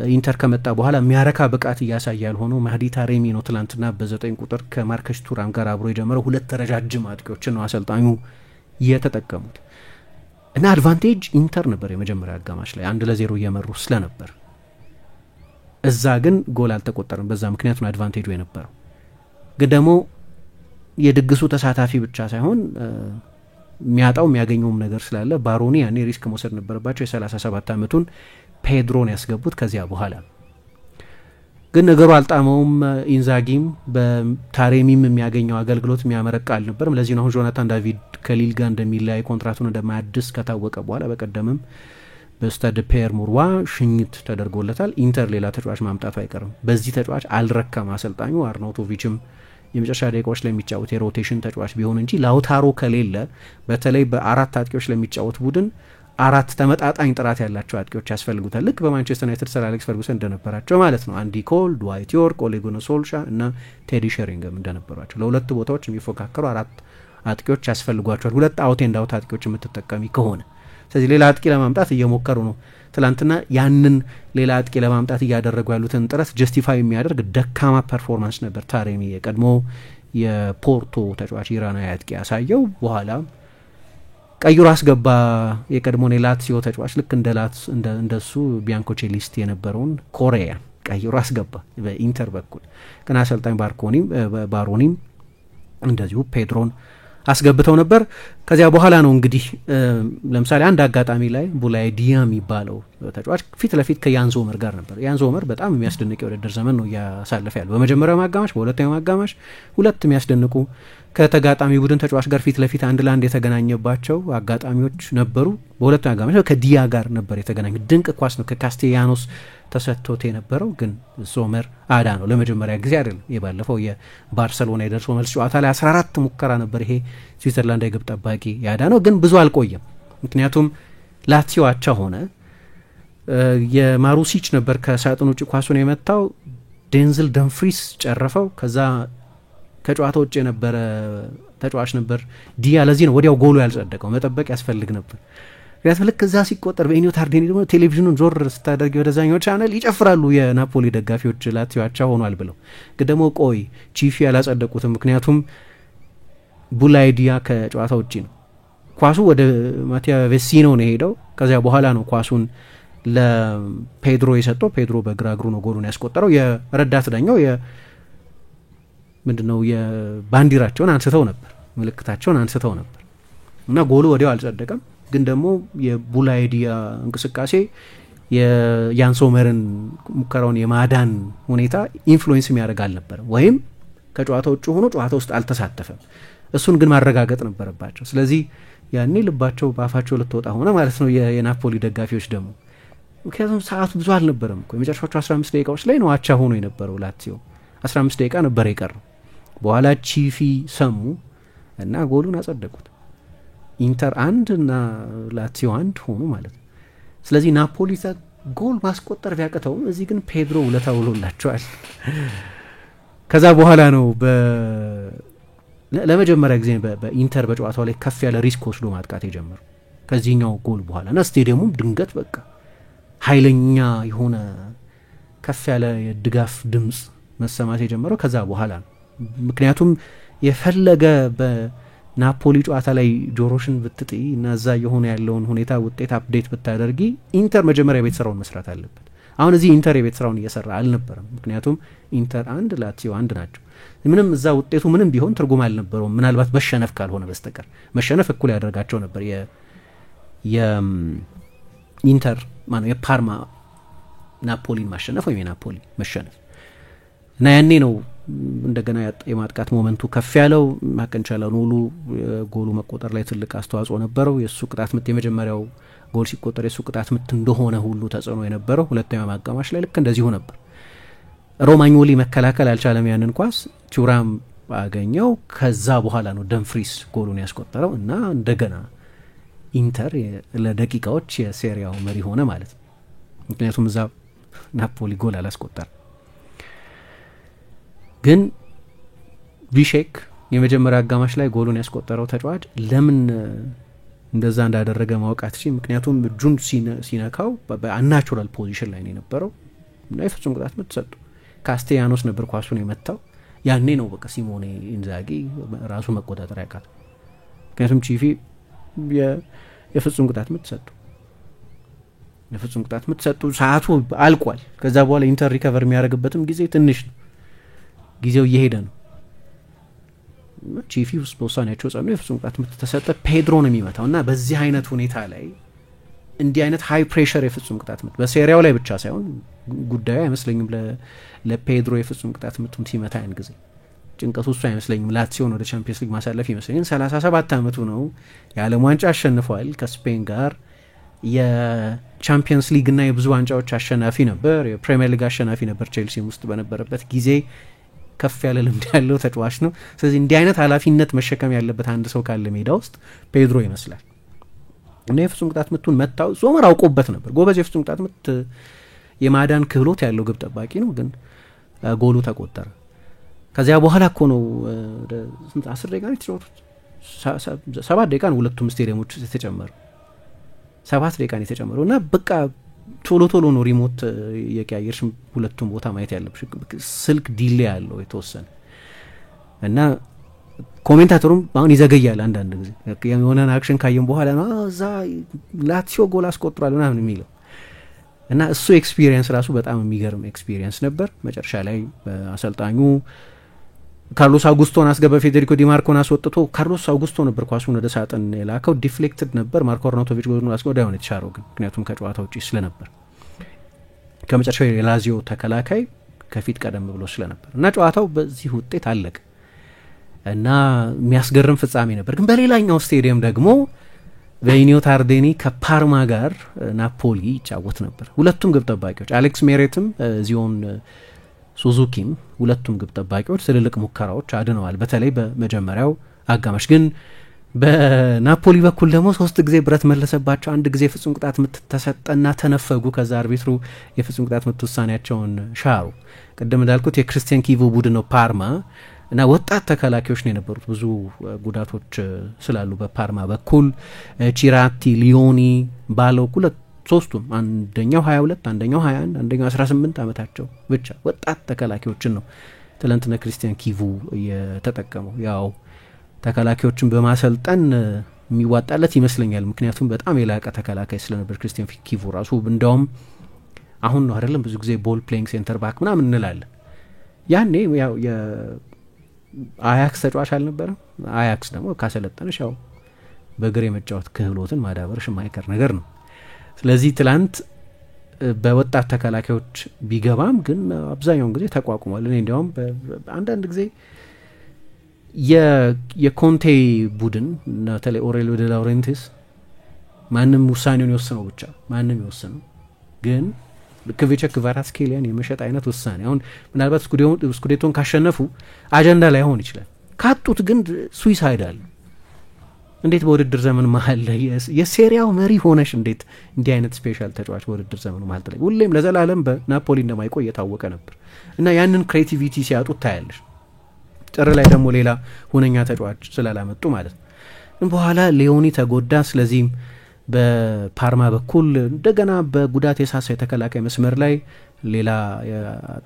ኢንተር ከመጣ በኋላ የሚያረካ ብቃት እያሳያል ሆኖ ማህዲ ታሬሚ ነው ትላንትና በ9 ቁጥር ከማርከስ ቱራም ጋር አብሮ የጀመረው 2 ረጃጅም አጥቂዎችን ነው አሰልጣኙ የተጠቀሙት እና አድቫንቴጅ ኢንተር ነበር የመጀመሪያ አጋማሽ ላይ 1-0 እየመሩ ስለነበር እዛ ግን ጎል አልተቆጠረም። በዛ ምክንያት ነው አድቫንቴጁ የነበረው። ግን ደግሞ የድግሱ ተሳታፊ ብቻ ሳይሆን የሚያጣው የሚያገኘውም ነገር ስላለ ባሮኒ ያኔ ሪስክ መውሰድ ነበረባቸው። የ37 ዓመቱን ፔድሮን ያስገቡት ከዚያ በኋላ ግን ነገሩ አልጣመውም። ኢንዛጊም በታሬሚም የሚያገኘው አገልግሎት የሚያመረቃ አልነበርም። ለዚህ ነው ጆናታን ዳቪድ ከሊል ጋር እንደሚለያይ ኮንትራቱን እንደማያድስ ከታወቀ በኋላ በቀደምም በስታድ ፔር ሙርዋ ሽኝት ተደርጎለታል። ኢንተር ሌላ ተጫዋች ማምጣቱ አይቀርም። በዚህ ተጫዋች አልረካም አሰልጣኙ። አርናውቶቪችም የመጨረሻ ደቂቃዎች ላይ የሚጫወት የሮቴሽን ተጫዋች ቢሆን እንጂ ላውታሮ ከሌለ በተለይ በአራት አጥቂዎች ለሚጫወት ቡድን 4 ተመጣጣኝ ጥራት ያላቸው አጥቂዎች ያስፈልጉታል። ልክ በማንቸስተር ዩናይትድ ሰር አሌክስ ፈርጉሰን እንደነበራቸው ማለት ነው። አንዲ ኮል፣ ድዋይት ዮርክ፣ ኦሌ ጉናር ሶልሻር እና ቴዲ ሼሪንገም እንደነበራቸው ለሁለት ቦታዎች የሚፎካከሩ 4 አጥቂዎች ያስፈልጓቸዋል። 2 አውት ኤንድ አውት አጥቂዎች የምትጠቀሚ ከሆነ ስለዚህ ሌላ አጥቂ ለማምጣት እየሞከሩ ነው። ትላንትና ያንን ሌላ አጥቂ ለማምጣት እያደረጉ ያሉትን ጥረት ጀስቲፋይ የሚያደርግ ደካማ ፐርፎርማንስ ነበር ታሬሚ የቀድሞ የፖርቶ ተጫዋች ኢራናዊ አጥቂ ያሳየው። በኋላ ቀይሮ አስገባ የቀድሞውን የላትሲዮ ተጫዋች ልክ እንደሱ ቢያንኮቼሊስት የነበረውን ኮሪያ ቀይሮ አስገባ በኢንተር በኩል። ግን አሰልጣኝ ባሮኒም እንደዚሁ ፔድሮን አስገብተው ነበር። ከዚያ በኋላ ነው እንግዲህ ለምሳሌ አንድ አጋጣሚ ላይ ቡላይ ዲያ የሚባለው ተጫዋች ፊት ለፊት ከያን ዞመር ጋር ነበር። ያን ዞመር በጣም የሚያስደንቅ የውድድር ዘመን ነው እያሳለፈ ያለው። በመጀመሪያው አጋማሽ በሁለተኛው አጋማሽ 2 የሚያስደንቁ ከተጋጣሚ ቡድን ተጫዋች ጋር ፊት ለፊት አንድ ለአንድ የተገናኘባቸው አጋጣሚዎች ነበሩ። በሁለተኛው አጋማሽ ከዲያ ጋር ነበር የተገናኘ። ድንቅ ኳስ ነው ከካስቴያኖስ ተሰጥቶት የነበረው ግን ዞመር አዳ ነው። ለመጀመሪያ ጊዜ አይደለም። የባለፈው የባርሰሎና የደርሶ መልስ ጨዋታ ላይ 14 ሙከራ ነበር ይሄ ስዊዘርላንድ የግብ ጠባቂ ያዳ ነው። ግን ብዙ አልቆየም። ምክንያቱም ላትሲዮ አቻ ሆነ። የማሩሲች ነበር ከሳጥን ውጭ ኳሱን የመታው። ዴንዝል ደምፍሪስ ጨረፈው። ከዛ ከጨዋታ ውጭ የነበረ ተጫዋች ነበር ዲያ። ለዚህ ነው ወዲያው ጎሉ ያልጸደቀው። መጠበቅ ያስፈልግ ነበር። ምክንያቱም ልክ እዛ ሲቆጠር በኢኒዮ ታርዴኒ ደግሞ ቴሌቪዥኑን ዞር ስታደርጊ ወደዛኛው ቻናል ይጨፍራሉ የናፖሊ ደጋፊዎች ላትሲዮ አቻ ሆኗል ብለው። ግን ደግሞ ቆይ ቺፊ ያላጸደቁትም። ምክንያቱም ቡላይ ዲያ ከጨዋታ ውጭ ነው። ኳሱ ወደ ማቲያ ቬሲኖ ነው የሄደው። ከዚያ በኋላ ነው ኳሱን ለፔድሮ የሰጠው። ፔድሮ በግራ እግሩ ነው ጎሉን ያስቆጠረው። የረዳት ዳኛው ምንድነው የባንዲራቸውን አንስተው ነበር፣ ምልክታቸውን አንስተው ነበር እና ጎሉ ወዲያው አልጸደቀም። ግን ደግሞ የቡላይ ዲያ እንቅስቃሴ የያን ሶመርን ሙከራውን የማዳን ሁኔታ ኢንፍሉዌንስ የሚያደርግ አልነበረም፣ ወይም ከጨዋታ ውጭ ሆኖ ጨዋታ ውስጥ አልተሳተፈም። እሱን ግን ማረጋገጥ ነበረባቸው። ስለዚህ ያኔ ልባቸው በአፋቸው ልትወጣ ሆነ ማለት ነው የናፖሊ ደጋፊዎች ደግሞ። ምክንያቱም ሰዓቱ ብዙ አልነበረም እኮ የመጨረሻዎቹ 15 ደቂቃዎች ላይ ነው አቻ ሆኖ የነበረው ላትሲዮ። 15 ደቂቃ ነበር የቀረው። በኋላ ቺፊ ሰሙ እና ጎሉን አጸደቁት። ኢንተር 1 እና ላትሲዮ 1 ሆኑ ማለት ነው። ስለዚህ ናፖሊ ጎል ማስቆጠር ቢያቅተውም እዚህ ግን ፔድሮ ውለታ ውሎላቸዋል። ከዛ በኋላ ነው ለመጀመሪያ ጊዜ በኢንተር በጨዋታው ላይ ከፍ ያለ ሪስክ ወስዶ ማጥቃት የጀመረው ከዚህኛው ጎል በኋላ እና ስቴዲየሙም ድንገት በቃ ኃይለኛ የሆነ ከፍ ያለ የድጋፍ ድምጽ መሰማት የጀመረው ከዛ በኋላ ነው። ምክንያቱም የፈለገ በናፖሊ ጨዋታ ላይ ጆሮሽን ብትጥይ እና እዛ የሆነ ያለውን ሁኔታ ውጤት አፕዴት ብታደርጊ ኢንተር መጀመሪያ የቤት ስራውን መስራት አለበት። አሁን እዚህ ኢንተር የቤት ስራውን እየሰራ አልነበረም። ምክንያቱም ኢንተር 1 ላትሲዮ 1 ናቸው። ምንም እዛ ውጤቱ ምንም ቢሆን ትርጉም አልነበረውም ምናልባት መሸነፍ ካልሆነ በስተቀር መሸነፍ እኩል ያደርጋቸው ነበር የኢንተር ማነው የፓርማ ናፖሊን ማሸነፍ ወይም የናፖሊ መሸነፍ እና ያኔ ነው እንደገና የማጥቃት ሞመንቱ ከፍ ያለው። ማከንቻላኖሉ ጎሉ መቆጠር ላይ ትልቅ አስተዋጽኦ ነበረው። የሱ ቅጣት ምት የመጀመሪያው ጎል ሲቆጠር የሱ ቅጣት ምት እንደሆነ ሁሉ ተጽዕኖ የነበረው ሁለተኛው ማጋማሽ ላይ ልክ እንደዚሁ ነበር። ሮማኞሊ መከላከል አልቻለም ያንን ኳስ ቱራም አገኘው። ከዛ በኋላ ነው ደምፍሪስ ጎሉን ያስቆጠረው እና እንደገና ኢንተር ለደቂቃዎች የሴሪያው መሪ ሆነ ማለት ነው። ምክንያቱም እዛ ናፖሊ ጎል አላስቆጠር። ግን ቢሼክ የመጀመሪያ አጋማሽ ላይ ጎሉን ያስቆጠረው ተጫዋች ለምን እንደዛ እንዳደረገ ማወቅ አትችልም። ምክንያቱም እጁን ሲነካው በአናቹራል ፖዚሽን ላይ ነው የነበረው እና የፍጹም ቅጣት ምት ሰጡ። ካስቴያኖስ ነበር ኳሱን የመታው። ያኔ ነው በቃ ሲሞኔ ኢንዛጊ ራሱ መቆጣጠር ያቃተው። ምክንያቱም ቺፊ የፍጹም ቅጣት ምት ሰጡ። የፍጹም ቅጣት ምት ሰጡ። ሰዓቱ አልቋል። ከዛ በኋላ ኢንተር ሪከቨር የሚያደርግበትም ጊዜ ትንሽ ነው። ጊዜው እየሄደ ነው። ቺፊ ውስጥ በውሳኔያቸው ጸኑ። የፍጹም ቅጣት ምት ተሰጠ። ፔድሮ ነው የሚመታው እና በዚህ አይነት ሁኔታ ላይ እንዲህ አይነት ሃይ ፕሬሸር የፍጹም ቅጣት ምት በሴሪያው ላይ ብቻ ሳይሆን ጉዳዩ አይመስለኝም ለፔድሮ የፍጹም ቅጣት ምቱን ሲመታ ያን ጊዜ ጭንቀቱ እሱ አይመስለኝም። ላትሲዮን ወደ ቻምፒየንስ ሊግ ማሳለፍ ይመስለኛል። 37 ዓመቱ ነው። የዓለም ዋንጫ አሸንፏል ከስፔን ጋር። የቻምፒየንስ ሊግ እና የብዙ ዋንጫዎች አሸናፊ ነበር። የፕሪሚየር ሊግ አሸናፊ ነበር ቼልሲም ውስጥ በነበረበት ጊዜ። ከፍ ያለ ልምድ ያለው ተጫዋች ነው። ስለዚህ እንዲህ አይነት ኃላፊነት መሸከም ያለበት አንድ ሰው ካለ ሜዳ ውስጥ ፔድሮ ይመስላል እና የፍጹም ቅጣት ምቱን መታው። ዞመር አውቆበት ነበር። ጎበዝ የፍጹም ቅጣት ምት የማዳን ክህሎት ያለው ግብ ጠባቂ ነው። ግን ጎሉ ተቆጠረ። ከዚያ በኋላ እኮ ነው 10 ደቂቃ ነው የተጫወቱት። 7 ደቂቃ ነው ሁለቱም ስቴዲየሞች የተጨመሩ 7 ደቂቃ ነው የተጨመሩ እና በቃ ቶሎ ቶሎ ነው ሪሞት የቀያየርሽ ሁለቱም ቦታ ማየት ያለብሽ። ስልክ ዲሌ ያለው የተወሰነ እና ኮሜንታተሩም አሁን ይዘገያል አንዳንድ ጊዜ የሆነን አክሽን ካየም በኋላ ነው እዛ ላትሲዮ ጎል አስቆጥሯል ምናምን የሚለው እና እሱ ኤክስፒሪየንስ ራሱ በጣም የሚገርም ኤክስፒሪየንስ ነበር። መጨረሻ ላይ አሰልጣኙ ካርሎስ አውጉስቶን አስገባ። ፌዴሪኮ ዲማርኮን አስወጥቶ ካርሎስ አውጉስቶ ነበር ኳሱን ወደ ሳጥን የላከው። ዲፍሌክትድ ነበር። ማርኮ አርናውቶቪች ጎሉን አስቆዳ የሆነ የተሻረው ግን ምክንያቱም ከጨዋታ ውጪ ስለነበር ከመጨረሻው የላዚዮ ተከላካይ ከፊት ቀደም ብሎ ስለነበር እና ጨዋታው በዚህ ውጤት አለቀ እና የሚያስገርም ፍጻሜ ነበር። ግን በሌላኛው ስቴዲየም ደግሞ በኢኒዮ ታርዴኒ ከፓርማ ጋር ናፖሊ ይጫወት ነበር። ሁለቱም ግብ ጠባቂዎች አሌክስ ሜሬትም ዚዮን ሱዙኪም ሁለቱም ግብ ጠባቂዎች ትልልቅ ሙከራዎች አድነዋል፣ በተለይ በመጀመሪያው አጋማሽ። ግን በናፖሊ በኩል ደግሞ 3 ጊዜ ብረት መለሰባቸው። 1 ጊዜ ፍጹም ቅጣት ምት ተሰጠና ተነፈጉ። ከዛ አርቢትሩ የፍጹም ቅጣት ምት ውሳኔያቸውን ሻሩ። ቅድም እንዳልኩት የክርስቲያን ኪቮ ቡድን ነው ፓርማ እና ወጣት ተከላካዮች ነው የነበሩት። ብዙ ጉዳቶች ስላሉ በፓርማ በኩል ቺራቲ፣ ሊዮኒ፣ ባለው ሶስቱም አንደኛው 22 አንደኛው 21 አንደኛው 18 ዓመታቸው ብቻ ወጣት ተከላካዮችን ነው ትላንትና ክርስቲያን ኪቮ የተጠቀመው። ያው ተከላካዮችን በማሰልጠን የሚዋጣለት ይመስለኛል። ምክንያቱም በጣም የላቀ ተከላካይ ስለነበር ክርስቲያን ኪቮ ራሱ እንደውም አሁን ነው አይደለም ብዙ ጊዜ ቦል ፕሌይንግ ሴንተር ባክ ምናምን እንላለን። ያኔ ያው የአያክስ ተጫዋች አልነበረም። አያክስ ደግሞ ካሰለጠነሽ ያው በእግር የመጫወት ክህሎትን ማዳበርሽ የማይቀር ነገር ነው። ስለዚህ ትላንት በወጣት ተከላካዮች ቢገባም ግን አብዛኛውን ጊዜ ተቋቁሟል። እኔ እንዲያውም አንዳንድ ጊዜ የኮንቴ ቡድን በተለይ ኦሬሊዮ ደ ላውሬንቲስ ማንም ውሳኔውን ይወስነው ብቻ ማንም ይወስነው ግን ክቪቸክ ቫራትስኬሊያን የመሸጥ አይነት ውሳኔ አሁን ምናልባት ስኩዴቶን ካሸነፉ አጀንዳ ላይ ሆን ይችላል። ካጡት ግን ሱይሳይድ አለ እንዴት በውድድር ዘመን መሀል ላይ የሴሪያው መሪ ሆነሽ እንዴት እንዲህ አይነት ስፔሻል ተጫዋች በውድድር ዘመኑ መሀል ላይ ሁሌም ለዘላለም በናፖሊ እንደማይቆይ የታወቀ ነበር እና ያንን ክሬቲቪቲ ሲያጡት ታያለሽ። ጥር ላይ ደግሞ ሌላ ሁነኛ ተጫዋች ስላላመጡ ማለት ነው። በኋላ ሌዮኒ ተጎዳ። ስለዚህም በፓርማ በኩል እንደገና በጉዳት የሳሳ የተከላካይ መስመር ላይ ሌላ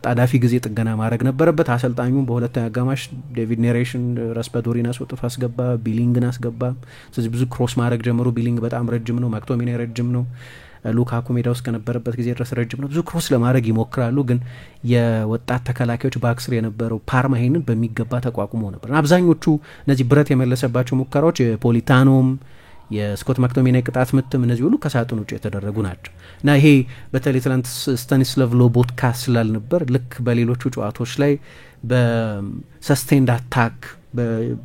ጣዳፊ ጊዜ ጥገና ማድረግ ነበረበት። አሰልጣኙም በሁለተኛ አጋማሽ ዴቪድ ኔሬሽን ራስፓዶሪን አስወጥቶ አስገባ፣ ቢሊንግን አስገባ። ስለዚህ ብዙ ክሮስ ማድረግ ጀምሮ። ቢሊንግ በጣም ረጅም ነው፣ ማክቶሚኔ ረጅም ነው፣ ሉካኩ ሜዳ ውስጥ ከነበረበት ጊዜ ድረስ ረጅም ነው። ብዙ ክሮስ ለማድረግ ይሞክራሉ፣ ግን የወጣት ተከላካዮች ባክስር የነበረው ፓርማ ይሄንን በሚገባ ተቋቁሞ ነበር። አብዛኞቹ እነዚህ ብረት የመለሰባቸው ሙከራዎች የፖሊታኖም የስኮት ማክቶሚናይ ቅጣት ምትም እነዚህ ሁሉ ከሳጥን ውጭ የተደረጉ ናቸው እና ይሄ በተለይ ትናንት ስታኒስላቭ ሎቦትካ ስላልነበር ልክ በሌሎቹ ጨዋታዎች ላይ በሰስቴንድ አታክ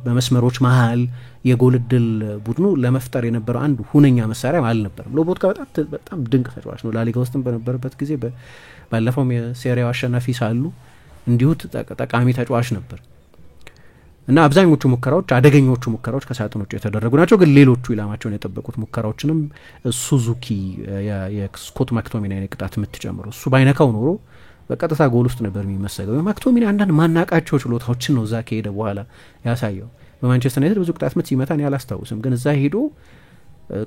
በመስመሮች መሀል የጎል እድል ቡድኑ ለመፍጠር የነበረው አንዱ ሁነኛ መሳሪያ አልነበረም። ሎቦትካ በጣም ድንቅ ተጫዋች ነው። ላሊጋ ውስጥም በነበረበት ጊዜ ባለፈውም የሴሪያው አሸናፊ ሳሉ እንዲሁ ጠቃሚ ተጫዋች ነበር እና አብዛኞቹ ሙከራዎች አደገኞቹ ሙከራዎች ከሳጥን ውጭ የተደረጉ ናቸው። ግን ሌሎቹ ኢላማቸውን የጠበቁት ሙከራዎችንም ሱዙኪ የስኮት ማክቶሚናይ ቅጣት የምትጨምረው እሱ ባይነካው ኖሮ በቀጥታ ጎል ውስጥ ነበር የሚመሰገው። ማክቶሚናይ አንዳንድ ማናቃቸው ችሎታዎችን ነው እዛ ከሄደ በኋላ ያሳየው። በማንቸስተር ዩናይትድ ብዙ ቅጣት ምት ይመታን ያላስታውስም፣ ግን እዛ ሄዶ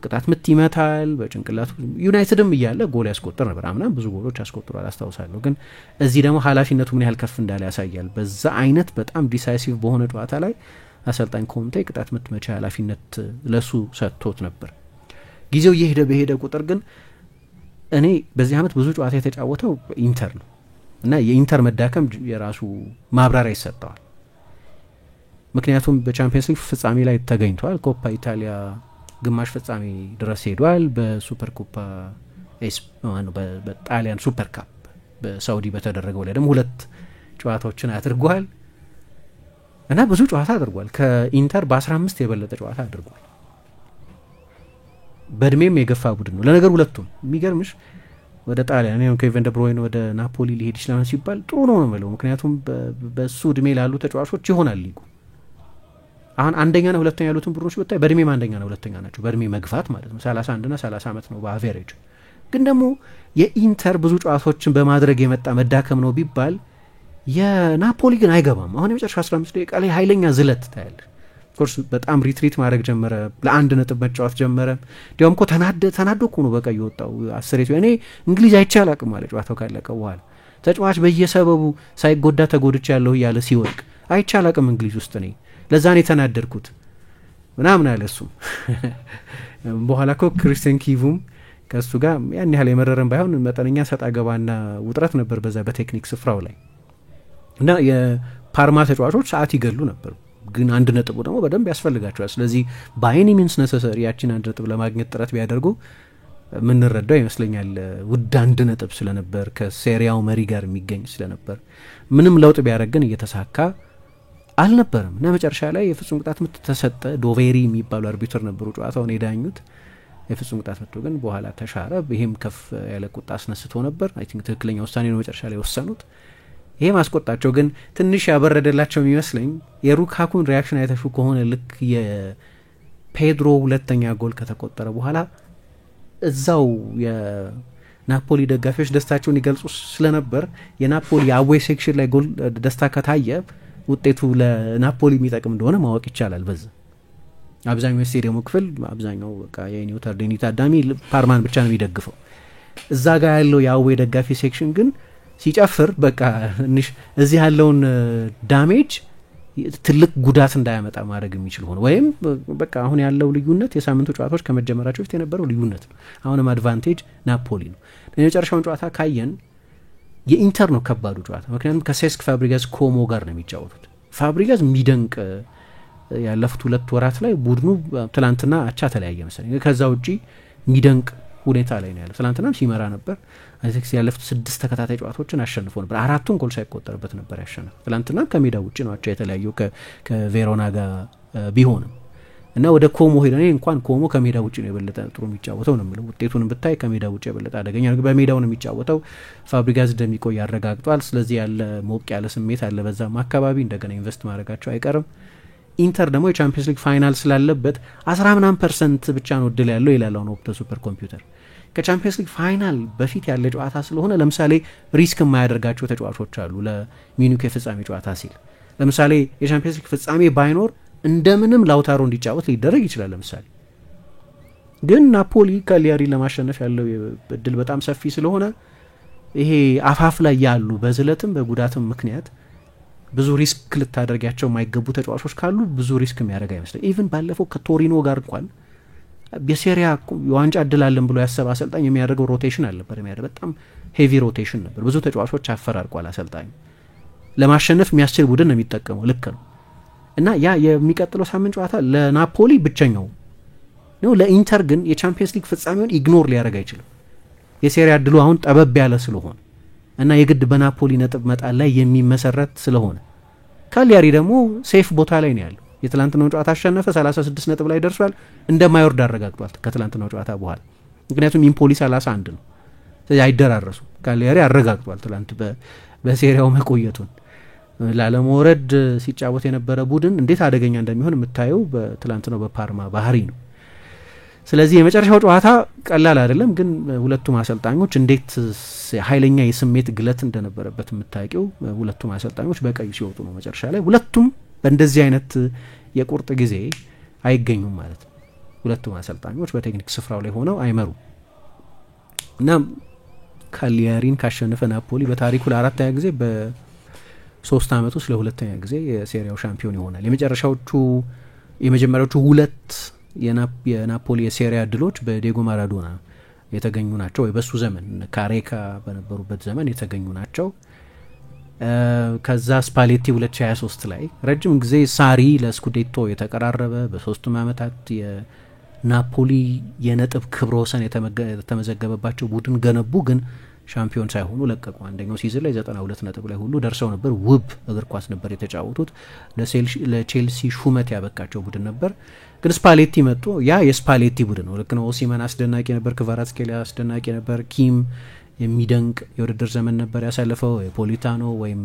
ቅጣት ምት ይመታል በጭንቅላቱ። ዩናይትድም እያለ ጎል ያስቆጥር ነበር። አምናም ብዙ ጎሎች ያስቆጥሯል አስታውሳለሁ። ግን እዚህ ደግሞ ኃላፊነቱ ምን ያህል ከፍ እንዳለ ያሳያል። በዛ አይነት በጣም ዲሳይሲቭ በሆነ ጨዋታ ላይ አሰልጣኝ ኮንቴ ቅጣት ምት መቻ ኃላፊነት ለሱ ሰጥቶት ነበር። ጊዜው እየሄደ በሄደ ቁጥር ግን እኔ በዚህ አመት ብዙ ጨዋታ የተጫወተው ኢንተር ነው እና የኢንተር መዳከም የራሱ ማብራሪያ ይሰጠዋል። ምክንያቱም በቻምፒየንስ ሊግ ፍጻሜ ላይ ተገኝቷል። ኮፓ ኢታሊያ ግማሽ ፍጻሜ ድረስ ሄዷል። በሱፐር ኮፓ በጣሊያን ሱፐር ካፕ በሳውዲ በተደረገው ላይ ደግሞ 2 ጨዋታዎችን አድርጓል እና ብዙ ጨዋታ አድርጓል። ከኢንተር በ15 የበለጠ ጨዋታ አድርጓል። በእድሜም የገፋ ቡድን ነው። ለነገር ሁለቱም የሚገርምሽ ወደ ጣሊያን ነው ኬቨን ደ ብሮይን ወደ ናፖሊ ሊሄድ ይችላል ሲባል ጥሩ ነው ነው ምክንያቱም በሱ እድሜ ላሉ ተጫዋቾች ይሆናል ሊጉ። አሁን አንደኛና ሁለተኛ ያሉትን ቡድኖች ብታይ በእድሜም አንደኛና ሁለተኛ ናቸው። በእድሜ መግፋት ማለት ነው 31 እና 30 ዓመት ነው በአቨሬጅ። ግን ደግሞ የኢንተር ብዙ ጨዋታዎችን በማድረግ የመጣ መዳከም ነው ቢባል የናፖሊ ግን አይገባም። አሁን የመጨረሻ 15 ደቂቃ ላይ ኃይለኛ ዝለት ታያለሽ። ኮርስ በጣም ሪትሪት ማድረግ ጀመረ። ለአንድ ነጥብ መጫወት ጀመረ። ዲያውም እኮ ተናዶ እኮ ነው በቃ የወጣው 10 እኔ እንግሊዝ አይቻል አቅም ማለት ጨዋታው ካለቀ በኋላ ተጫዋች በየሰበቡ ሳይጎዳ ተጎድቻ ያለው እያለ ሲወድቅ አይቻል አቅም እንግሊዝ ውስጥ ነኝ ለዛ ነው የተናደድኩት ምናምን አለ እሱም። በኋላ እኮ ክሪስቲያን ኪቩም ከእሱ ጋር ያን ያህል የመረረን ባይሆን መጠነኛ ሰጣ ገባና ውጥረት ነበር በዛ በቴክኒክ ስፍራው ላይ እና የፓርማ ተጫዋቾች ሰዓት ይገሉ ነበር። ግን አንድ ነጥቡ ደግሞ በደንብ ያስፈልጋቸዋል። ስለዚህ በአይኒ ሚንስ ነሰሰሪ ያችን አንድ ነጥብ ለማግኘት ጥረት ቢያደርጉ ምንረዳው ይመስለኛል። ውድ አንድ ነጥብ ስለነበር ከሴሪያው መሪ ጋር የሚገኝ ስለነበር ምንም ለውጥ ቢያደርግ ግን እየተሳካ አልነበረም እና መጨረሻ ላይ የፍጹም ቅጣት ምት ተሰጠ። ዶቬሪ የሚባሉ አርቢትር ነበሩ ጨዋታውን የዳኙት። የፍጹም ቅጣት ምቱ ግን በኋላ ተሻረ። ይሄም ከፍ ያለ ቁጣ አስነስቶ ነበር። አይ ቲንክ ትክክለኛ ውሳኔ ነው መጨረሻ ላይ ወሰኑት። ይሄ ማስቆጣቸው ግን ትንሽ ያበረደላቸው የሚመስለኝ የሉካኩን ሪያክሽን አይተሹ ከሆነ ልክ የፔድሮ ሁለተኛ ጎል ከተቆጠረ በኋላ እዛው የናፖሊ ደጋፊዎች ደስታቸውን ይገልጹ ስለነበር የናፖሊ አዌይ ሴክሽን ላይ ጎል ደስታ ከታየ ውጤቱ ለናፖሊ የሚጠቅም እንደሆነ ማወቅ ይቻላል። በዛ አብዛኛው ስቴዲየሙ ክፍል አብዛኛው በቃ የኒውተር ዴኒ ታዳሚ ፓርማን ብቻ ነው የሚደግፈው። እዛ ጋር ያለው የአዌይ ደጋፊ ሴክሽን ግን ሲጨፍር በቃ እንሽ እዚህ ያለውን ዳሜጅ ትልቅ ጉዳት እንዳያመጣ ማድረግ የሚችል ሆነ ወይም በቃ አሁን ያለው ልዩነት የሳምንቱ ጨዋታዎች ከመጀመራቸው በፊት የነበረው ልዩነት ነው። አሁንም አድቫንቴጅ ናፖሊ ነው። የመጨረሻውን ጨዋታ ካየን የኢንተር ነው ከባዱ ጨዋታ። ምክንያቱም ከሴስክ ፋብሪጋስ ኮሞ ጋር ነው የሚጫወቱት። ፋብሪጋስ የሚደንቅ ያለፉት 2 ወራት ላይ ቡድኑ ትላንትና አቻ ተለያየ መሰለኝ። ከዛ ውጪ የሚደንቅ ሁኔታ ላይ ነው ያለው። ትላንትናም ሲመራ ነበር። አይዘክስ ያለፉት 6 ተከታታይ ጨዋታዎችን አሸንፎ ነበር። 4ቱን ጎል ሳይቆጠርበት ነበር ያሸነፈው። ትላንትና ከሜዳ ውጪ ነው አቻ የተለያየው ከቬሮና ጋር ቢሆንም እና ወደ ኮሞ ሄደ። እንኳን ኮሞ ከሜዳ ውጪ ነው የበለጠ ጥሩ የሚጫወተው ነው የሚለው። ውጤቱን ብታይ ከሜዳ ውጪ የበለጠ አደገኛ ነው። በሜዳው ነው የሚጫወተው። ፋብሪጋስ እንደሚቆይ ያረጋግጧል። ስለዚህ ያለ ሞቅ ያለ ስሜት አለ በዛም አካባቢ። እንደገና ኢንቨስት ማድረጋቸው አይቀርም። ኢንተር ደግሞ የቻምፒየንስ ሊግ ፋይናል ስላለበት 10% ብቻ ነው እድል ያለው ይላል ነው ኦፕታ ሱፐር ኮምፒውተር። ከቻምፒየንስ ሊግ ፋይናል በፊት ያለ ጨዋታ ስለሆነ ለምሳሌ ሪስክ የማያደርጋቸው ተጫዋቾች አሉ ለሚኒክ የፍጻሜ ጨዋታ ሲል። ለምሳሌ የቻምፒየንስ ሊግ ፍጻሜ ባይኖር እንደምንም ላውታሮ እንዲጫወት ሊደረግ ይችላል ለምሳሌ። ግን ናፖሊ ካሊያሪ ለማሸነፍ ያለው እድል በጣም ሰፊ ስለሆነ ይሄ አፋፍ ላይ ያሉ በዝለትም በጉዳትም ምክንያት ብዙ ሪስክ ልታደርጋቸው የማይገቡ ተጫዋቾች ካሉ ብዙ ሪስክ የሚያደርግ አይመስለኝ። ኢቭን ባለፈው ከቶሪኖ ጋር እንኳን በሴሪያ የዋንጫ እድል አለን ብሎ ያሰበ አሰልጣኝ የሚያደርገው ሮቴሽን አልነበር የሚያደርገው፣ በጣም ሄቪ ሮቴሽን ነበር። ብዙ ተጫዋቾች አፈራርቋል አሰልጣኙ። ለማሸነፍ የሚያስችል ቡድን ነው የሚጠቀመው፣ ልክ ነው። እና ያ የሚቀጥለው ሳምንት ጨዋታ ለናፖሊ ብቸኛው ነው። ለኢንተር ግን የቻምፒየንስ ሊግ ፍጻሜውን ኢግኖር ሊያደርግ አይችልም። የሴሪያ እድሉ አሁን ጠበብ ያለ ስለሆነ እና የግድ በናፖሊ ነጥብ መጣል ላይ የሚመሰረት ስለሆነ ካሊያሪ ደግሞ ሴፍ ቦታ ላይ ነው ያለው። የትላንትናው ጨዋታ አሸነፈ፣ 36 ነጥብ ላይ ደርሷል። እንደማይወርድ አረጋግጧል ከትላንትናው ጨዋታ በኋላ። ምክንያቱም ኢምፖሊ 31 ነው፣ ስለዚህ አይደራረሱም። ካሊያሪ አረጋግጧል ትላንት በሴሪያው መቆየቱን። ላለመውረድ ሲጫወት የነበረ ቡድን እንዴት አደገኛ እንደሚሆን የምታየው በትላንትናው በፓርማ ባህሪ ነው። ስለዚህ የመጨረሻው ጨዋታ ቀላል አይደለም። ግን ሁለቱም አሰልጣኞች እንዴት ኃይለኛ የስሜት ግለት እንደነበረበት የምታውቂው ሁለቱም አሰልጣኞች በቀዩ ሲወጡ ነው መጨረሻ ላይ። ሁለቱም በእንደዚህ አይነት የቁርጥ ጊዜ አይገኙም ማለት ነው። ሁለቱም አሰልጣኞች በቴክኒክ ስፍራው ላይ ሆነው አይመሩም እና ካሊያሪን ካሸነፈ ናፖሊ በታሪኩ ለአራተኛ ጊዜ በ3 ዓመት ውስጥ ለሁለተኛ ጊዜ የሴሪያው ሻምፒዮን ይሆናል። የመጀመሪያዎቹ ሁለት የናፖሊ የሴሪያ ድሎች በዲየጎ ማራዶና የተገኙ ናቸው፣ ወይ በሱ ዘመን ካሬካ በነበሩበት ዘመን የተገኙ ናቸው። ከዛ ስፓሌቲ 2023 ላይ ረጅም ጊዜ ሳሪ ለስኩዴቶ የተቀራረበ በሶስቱም ዓመታት የናፖሊ የነጥብ ክብረ ወሰን የተመዘገበባቸው ቡድን ገነቡ፣ ግን ሻምፒዮን ሳይሆኑ ለቀቁ። አንደኛው ሲዝን ላይ 92 ነጥብ ላይ ሁሉ ደርሰው ነበር። ውብ እግር ኳስ ነበር የተጫወቱት። ለቼልሲ ሹመት ያበቃቸው ቡድን ነበር። ግን ስፓሌቲ መጡ። ያ የስፓሌቲ ቡድን ነው። ልክ ነው። ኦሲመን አስደናቂ ነበር፣ ክቫራትስኬሊያ አስደናቂ ነበር፣ ኪም የሚደንቅ የውድድር ዘመን ነበር ያሳለፈው፣ የፖሊታኖ ወይም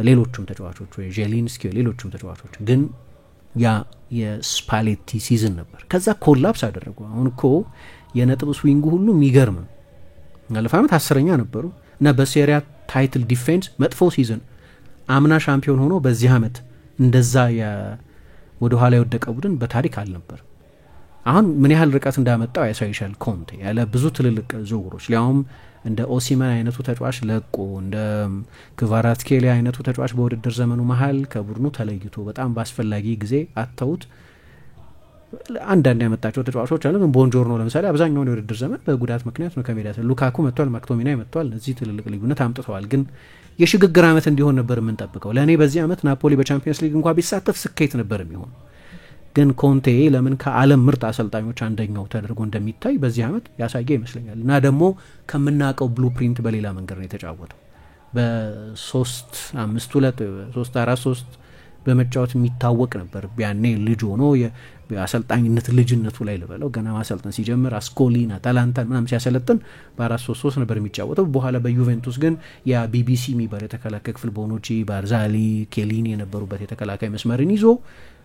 ሌሎቹም ተጫዋቾች ወይ ጄሊንስኪ ሌሎቹም ተጫዋቾች። ግን ያ የስፓሌቲ ሲዝን ነበር። ከዛ ኮላፕስ አደረጉ። አሁን እኮ የነጥብ ስዊንጉ ሁሉ የሚገርም ነው። ያለፈ ዓመት 10ኛ ነበሩ እና በሴሪያ ታይትል ዲፌንስ መጥፎ ሲዝን አምና ሻምፒዮን ሆኖ በዚህ ዓመት እንደዛ ወደ ኋላ የወደቀ ቡድን በታሪክ አልነበር። አሁን ምን ያህል ርቀት እንዳመጣው ያሳይሻል። ኮንቴ ያለ ብዙ ትልልቅ ዝውውሮች ሊያውም እንደ ኦሲመን አይነቱ ተጫዋች ለቆ እንደ ክቫራትስኬሊያ አይነቱ ተጫዋች በውድድር ዘመኑ መሀል ከቡድኑ ተለይቶ በጣም በአስፈላጊ ጊዜ አተውት አንዳንድ ያመጣቸው ተጫዋቾች አሉ። ግን ቦንጆርኖ ለምሳሌ አብዛኛውን የውድድር ዘመን በጉዳት ምክንያት ነው ከሜዳ። ሉካኩ መጥቷል፣ ማክቶሚናይ መጥቷል። እነዚህ ትልልቅ ልዩነት አምጥተዋል። ግን የሽግግር ዓመት እንዲሆን ነበር የምንጠብቀው። ለእኔ በዚህ ዓመት ናፖሊ በቻምፒየንስ ሊግ እንኳ ቢሳተፍ ስኬት ነበር የሚሆን። ግን ኮንቴ ለምን ከዓለም ምርጥ አሰልጣኞች አንደኛው ተደርጎ እንደሚታይ በዚህ ዓመት ያሳየ ይመስለኛል። እና ደግሞ ከምናውቀው ብሉፕሪንት በሌላ መንገድ ነው የተጫወተው። በ3-5-2 3-4-3 በመጫወት የሚታወቅ ነበር። ያኔ ልጅ ሆኖ የአሰልጣኝነት ልጅነቱ ላይ ልበለው ገና ማሰልጠን ሲጀምር አስኮሊን፣ አታላንታን ምናምን ሲያሰለጥን በ4-3-3 ነበር የሚጫወተው። በኋላ በዩቬንቱስ ግን የቢቢሲ የሚባል የተከላካይ ክፍል ቦኑቺ፣ ባርዛሊ፣ ኬሊኒ የነበሩበት የተከላካይ መስመርን ይዞ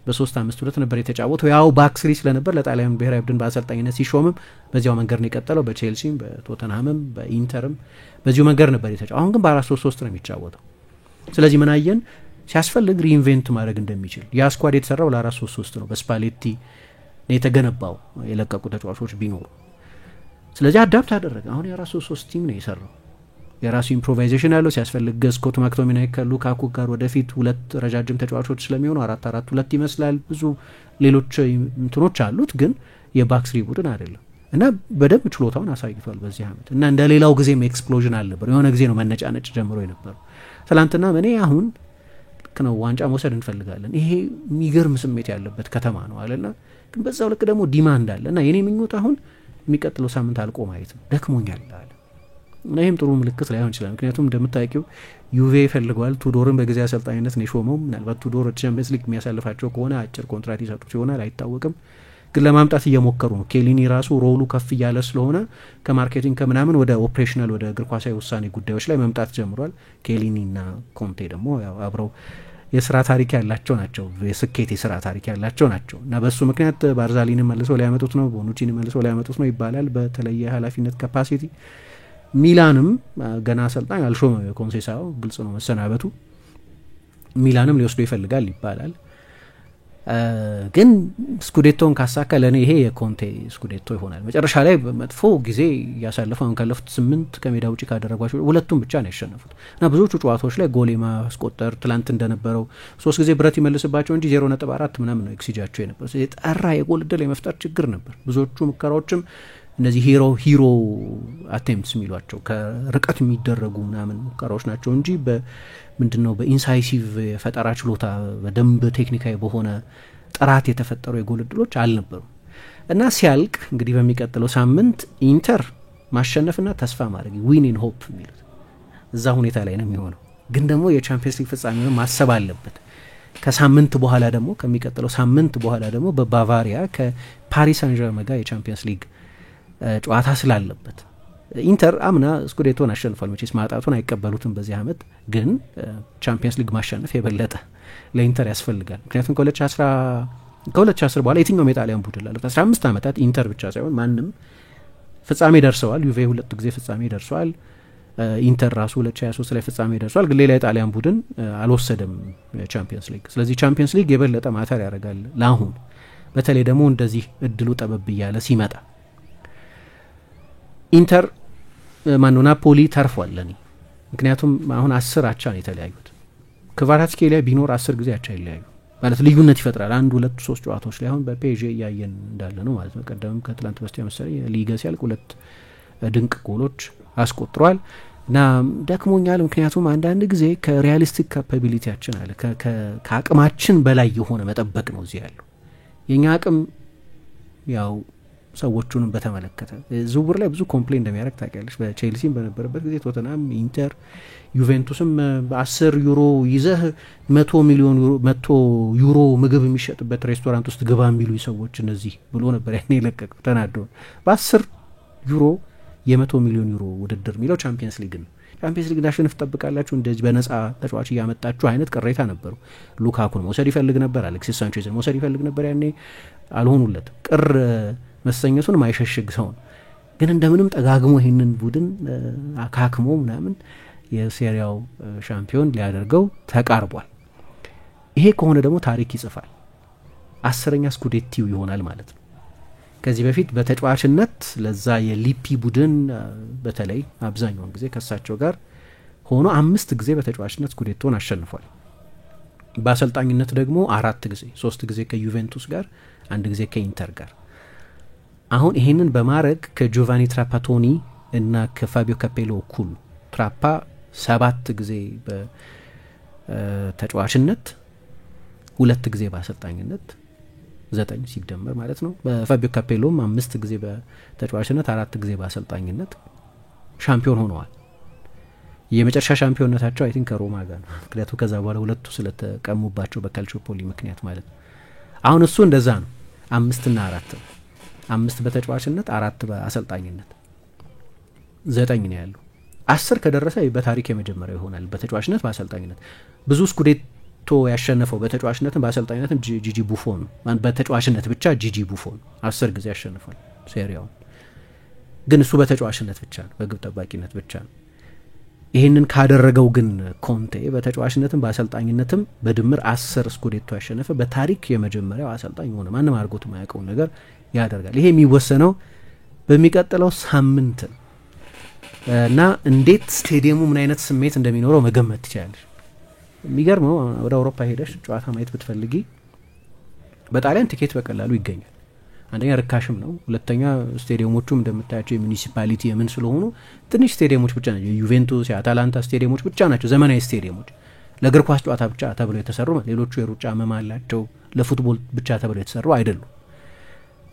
በ3-5-2 ነበር የተጫወተው። ያው ባክስሪ ስለነበር ለጣሊያን ብሔራዊ ቡድን በአሰልጣኝነት ሲሾምም በዚያው መንገድ ነው የቀጠለው። በቼልሲም በቶተንሃምም በኢንተርም በዚሁ መንገድ ነበር የተጫወተው። አሁን ግን በ4-3-3 ነው የሚጫወተው። ስለዚህ ምን አየን? ሲያስፈልግ ሪኢንቬንት ማድረግ እንደሚችል። ያ ስኳድ የተሰራው ለ4-3-3 ነው። በስፓሌቲ የተገነባው የለቀቁ ተጫዋቾች ቢኖሩ። ስለዚህ አዳፕት አደረገ። አሁን የ4-3-3 ቲም ነው የሰራው። የራሱ ኢምፕሮቫይዜሽን ያለው ሲያስፈልግ ስኮት ማክቶሚናይ ከሉካኩ ጋር ወደፊት ሁለት ረጃጅም ተጫዋቾች ስለሚሆኑ 4-4-2 ይመስላል። ብዙ ሌሎች እንትኖች አሉት፣ ግን የባክስሪ ቡድን አይደለም እና በደንብ ችሎታውን አሳይቷል በዚህ ዓመት። እና እንደ ሌላው ጊዜም ኤክስፕሎዥን አልነበር። የሆነ ጊዜ ነው መነጫነጭ ጀምሮ የነበረው። ትላንትና እኔ አሁን ነው ዋንጫ መውሰድ እንፈልጋለን፣ ይሄ የሚገርም ስሜት ያለበት ከተማ ነው አለና፣ ግን በዛው ልክ ደግሞ ዲማንድ አለ እና የኔ ምኞት አሁን የሚቀጥለው ሳምንት አልቆ ማየት ነው፣ ደክሞኛል አለ እና ይህም ጥሩ ምልክት ላይሆን ይችላል። ምክንያቱም እንደምታውቂው ዩቬ ይፈልገዋል። ቱዶርን በጊዜ አሰልጣኝነት ነው የሾመው። ምናልባት ቱዶር ቻምፒየንስ ሊግ የሚያሳልፋቸው ከሆነ አጭር ኮንትራት ይሰጡት ይሆናል፣ አይታወቅም። ግን ለማምጣት እየሞከሩ ነው። ኬሊኒ ራሱ ሮሉ ከፍ እያለ ስለሆነ ከማርኬቲንግ ከምናምን ወደ ኦፕሬሽናል ወደ እግር ኳሳዊ ውሳኔ ጉዳዮች ላይ መምጣት ጀምሯል። ኬሊኒና ኮንቴ ደግሞ ያው አብረው የስራ ታሪክ ያላቸው ናቸው፣ የስኬት የስራ ታሪክ ያላቸው ናቸው እና በሱ ምክንያት ባርዛሊንን መልሰው ሊያመጡት ነው፣ ቦኑቺን መልሰው ሊያመጡት ነው ይባላል በተለየ ኃላፊነት ካፓሲቲ። ሚላንም ገና አሰልጣኝ አልሾመም፣ የኮንሴሳው ግልጽ ነው መሰናበቱ። ሚላንም ሊወስዶ ይፈልጋል ይባላል። ግን ስኩዴቶን ካሳካ ለእኔ ይሄ የኮንቴ ስኩዴቶ ይሆናል። መጨረሻ ላይ በመጥፎ ጊዜ እያሳለፉ አሁን ካለፉት 8 ከሜዳ ውጭ ካደረጓቸው 2ቱን ብቻ ነው ያሸነፉት እና ብዙዎቹ ጨዋታዎች ላይ ጎል የማስቆጠር ትላንት እንደነበረው 3 ጊዜ ብረት ይመልስባቸው እንጂ 0.4 ምናምን ነው ኤክሲጃቸው የነበረው። የጠራ የጎል እድል የመፍጠር ችግር ነበር። ብዙዎቹ ሙከራዎችም እነዚህ ሂሮ አቴምፕትስ የሚሏቸው ከርቀት የሚደረጉ ምናምን ሙከራዎች ናቸው እንጂ ምንድነው በኢንሳይሲቭ የፈጠራ ችሎታ በደንብ ቴክኒካዊ በሆነ ጥራት የተፈጠሩ የጎል እድሎች አልነበሩም እና ሲያልቅ እንግዲህ በሚቀጥለው ሳምንት ኢንተር ማሸነፍና ተስፋ ማድረግ ዊን ኢን ሆፕ የሚሉት እዛ ሁኔታ ላይ ነው የሚሆነው። ግን ደግሞ የቻምፒየንስ ሊግ ፍጻሜውን ማሰብ አለበት። ከሳምንት በኋላ ደግሞ ከሚቀጥለው ሳምንት በኋላ ደግሞ በባቫሪያ ከፓሪስ ሳን ዠርመን ጋር የቻምፒየንስ ሊግ ጨዋታ ስላለበት ኢንተር አምና ስኩዴቶን አሸንፏል። መቼስ ማጣቱን አይቀበሉትም በዚህ አመት። ግን ቻምፒየንስ ሊግ ማሸነፍ የበለጠ ለኢንተር ያስፈልጋል። ምክንያቱም ከ2010 በኋላ የትኛውም የጣሊያን ቡድን ላለፉት 15 ዓመታት ኢንተር ብቻ ሳይሆን ማንም ፍጻሜ ደርሰዋል። ዩቬ 2 ጊዜ ፍጻሜ ደርሰዋል። ኢንተር ራሱ 2023 ላይ ፍጻሜ ደርሰዋል። ግን ሌላ የጣሊያን ቡድን አልወሰደም ቻምፒየንስ ሊግ። ስለዚህ ቻምፒየንስ ሊግ የበለጠ ማተር ያደርጋል ለአሁን፣ በተለይ ደግሞ እንደዚህ እድሉ ጠበብ እያለ ሲመጣ። ኢንተር ናፖሊ ተርፏል ለኔ። ምክንያቱም አሁን 10 አቻ ነው የተለያዩት። ክቫራትስኬሊያ ቢኖር 10 ጊዜ አቻ ይለያዩ ማለት ልዩነት ይፈጥራል። 1 2 3 ጨዋታዎች ላይ አሁን በፔዤ እያየን እንዳለ ነው ማለት ነው። ቀደምም ከትላንት በስቲያ መሰለኝ ሊጋ ሲያልቅ 2 ድንቅ ጎሎች አስቆጥሯል እና ደክሞኛል። ምክንያቱም አንዳንድ ጊዜ ከሪያሊስቲክ ካፓቢሊቲያችን አለ ከአቅማችን በላይ የሆነ መጠበቅ ነው እዚህ ያለው። የኛ አቅም ያው ሰዎቹንም በተመለከተ ዝውውር ላይ ብዙ ኮምፕሌን እንደሚያደርግ ታውቂያለሽ። በቼልሲም በነበረበት ጊዜ ቶተናም፣ ኢንተር፣ ዩቬንቱስም በ10 ዩሮ ይዘህ 100 ዩሮ ምግብ የሚሸጥበት ሬስቶራንት ውስጥ ግባ የሚሉ ሰዎች እነዚህ ብሎ ነበር ያኔ የለቀቀው ተናዶ። በ10 ዩሮ የ100 ሚሊዮን ዩሮ ውድድር የሚለው ቻምፒየንስ ሊግ ነው። ቻምፒየንስ ሊግ ዳሽንፍ ጠብቃላችሁ እንደዚህ በነጻ ተጫዋች እያመጣችሁ አይነት ቅሬታ ነበሩ። ሉካኩን መውሰድ ይፈልግ ነበር፣ አሌክሲስ ሳንቼዝን መውሰድ ይፈልግ ነበር። ያኔ አልሆኑለትም። ቅር መሰኘቱን ማይሸሽግ ሰው ነው። ግን እንደምንም ጠጋግሞ ይህንን ቡድን አካክሞ ምናምን የሴሪያው ሻምፒዮን ሊያደርገው ተቃርቧል። ይሄ ከሆነ ደግሞ ታሪክ ይጽፋል። 10ኛ ስኩዴቲው ይሆናል ማለት ነው። ከዚህ በፊት በተጫዋችነት ለዛ የሊፒ ቡድን በተለይ አብዛኛውን ጊዜ ከሳቸው ጋር ሆኖ 5 ጊዜ በተጫዋችነት ስኩዴቶን አሸንፏል። በአሰልጣኝነት ደግሞ 4 ጊዜ፣ 3 ጊዜ ከዩቬንቱስ ጋር፣ 1 ጊዜ ከኢንተር ጋር። አሁን ይሄንን በማድረግ ከጆቫኒ ትራፓቶኒ እና ከፋቢዮ ካፔሎ እኩል ትራፓ 7 ጊዜ በተጫዋችነት 2 ጊዜ በአሰልጣኝነት 9 ሲደመር ማለት ነው። በፋቢዮ ካፔሎም 5 ጊዜ በተጫዋችነት 4 ጊዜ በአሰልጣኝነት ሻምፒዮን ሆነዋል። የመጨረሻ ሻምፒዮንነታቸው አይ ቲንክ ከሮማ ጋር ነው። ምክንያቱም ከዛ በኋላ 2ቱ ስለተቀሙባቸው በካልቾፖሊ ምክንያት ማለት ነው። አሁን እሱ እንደዛ ነው። 5 እና 4 ነው። 5 በተጫዋችነት 4 በአሰልጣኝነት 9 ነው ያለው። 10 ከደረሰ በታሪክ የመጀመሪያው ይሆናል። በተጫዋችነት በአሰልጣኝነት ብዙ ስኩዴቶ ያሸነፈው በተጫዋችነትም በአሰልጣኝነትም ጂጂ ቡፎን ነው። በተጫዋችነት ብቻ ጂጂ ቡፎን 10 ጊዜ ያሸንፏል ሴሪያውን። ግን እሱ በተጫዋችነት ብቻ ነው፣ በግብ ጠባቂነት ብቻ ነው። ይህንን ካደረገው ግን ኮንቴ በተጫዋችነትም በአሰልጣኝነትም በድምር 10 ስኩዴቶ ያሸነፈ በታሪክ የመጀመሪያው አሰልጣኝ ሆነ። ማንም አድርጎት የማያውቀውን ነገር ያደርጋል። ይሄ የሚወሰነው በሚቀጥለው ሳምንት እና እንዴት ስቴዲየሙ ምን አይነት ስሜት እንደሚኖረው መገመት ትችላለሽ። የሚገርመው ወደ አውሮፓ ሄደሽ ጨዋታ ማየት ብትፈልጊ በጣሊያን ቲኬት በቀላሉ ይገኛል። አንደኛ ርካሽም ነው፣ ሁለተኛ ስቴዲየሞቹም እንደምታያቸው የሚኒሲፓሊቲ የምን ስለሆኑ ትንሽ ስቴዲየሞች ብቻ ናቸው። የዩቬንቱስ የአታላንታ ስቴዲየሞች ብቻ ናቸው ዘመናዊ ስቴዲየሞች ለእግር ኳስ ጨዋታ ብቻ ተብለው የተሰሩ። ሌሎቹ የሩጫ መማ አላቸው፣ ለፉትቦል ብቻ ተብለው የተሰሩ አይደሉም።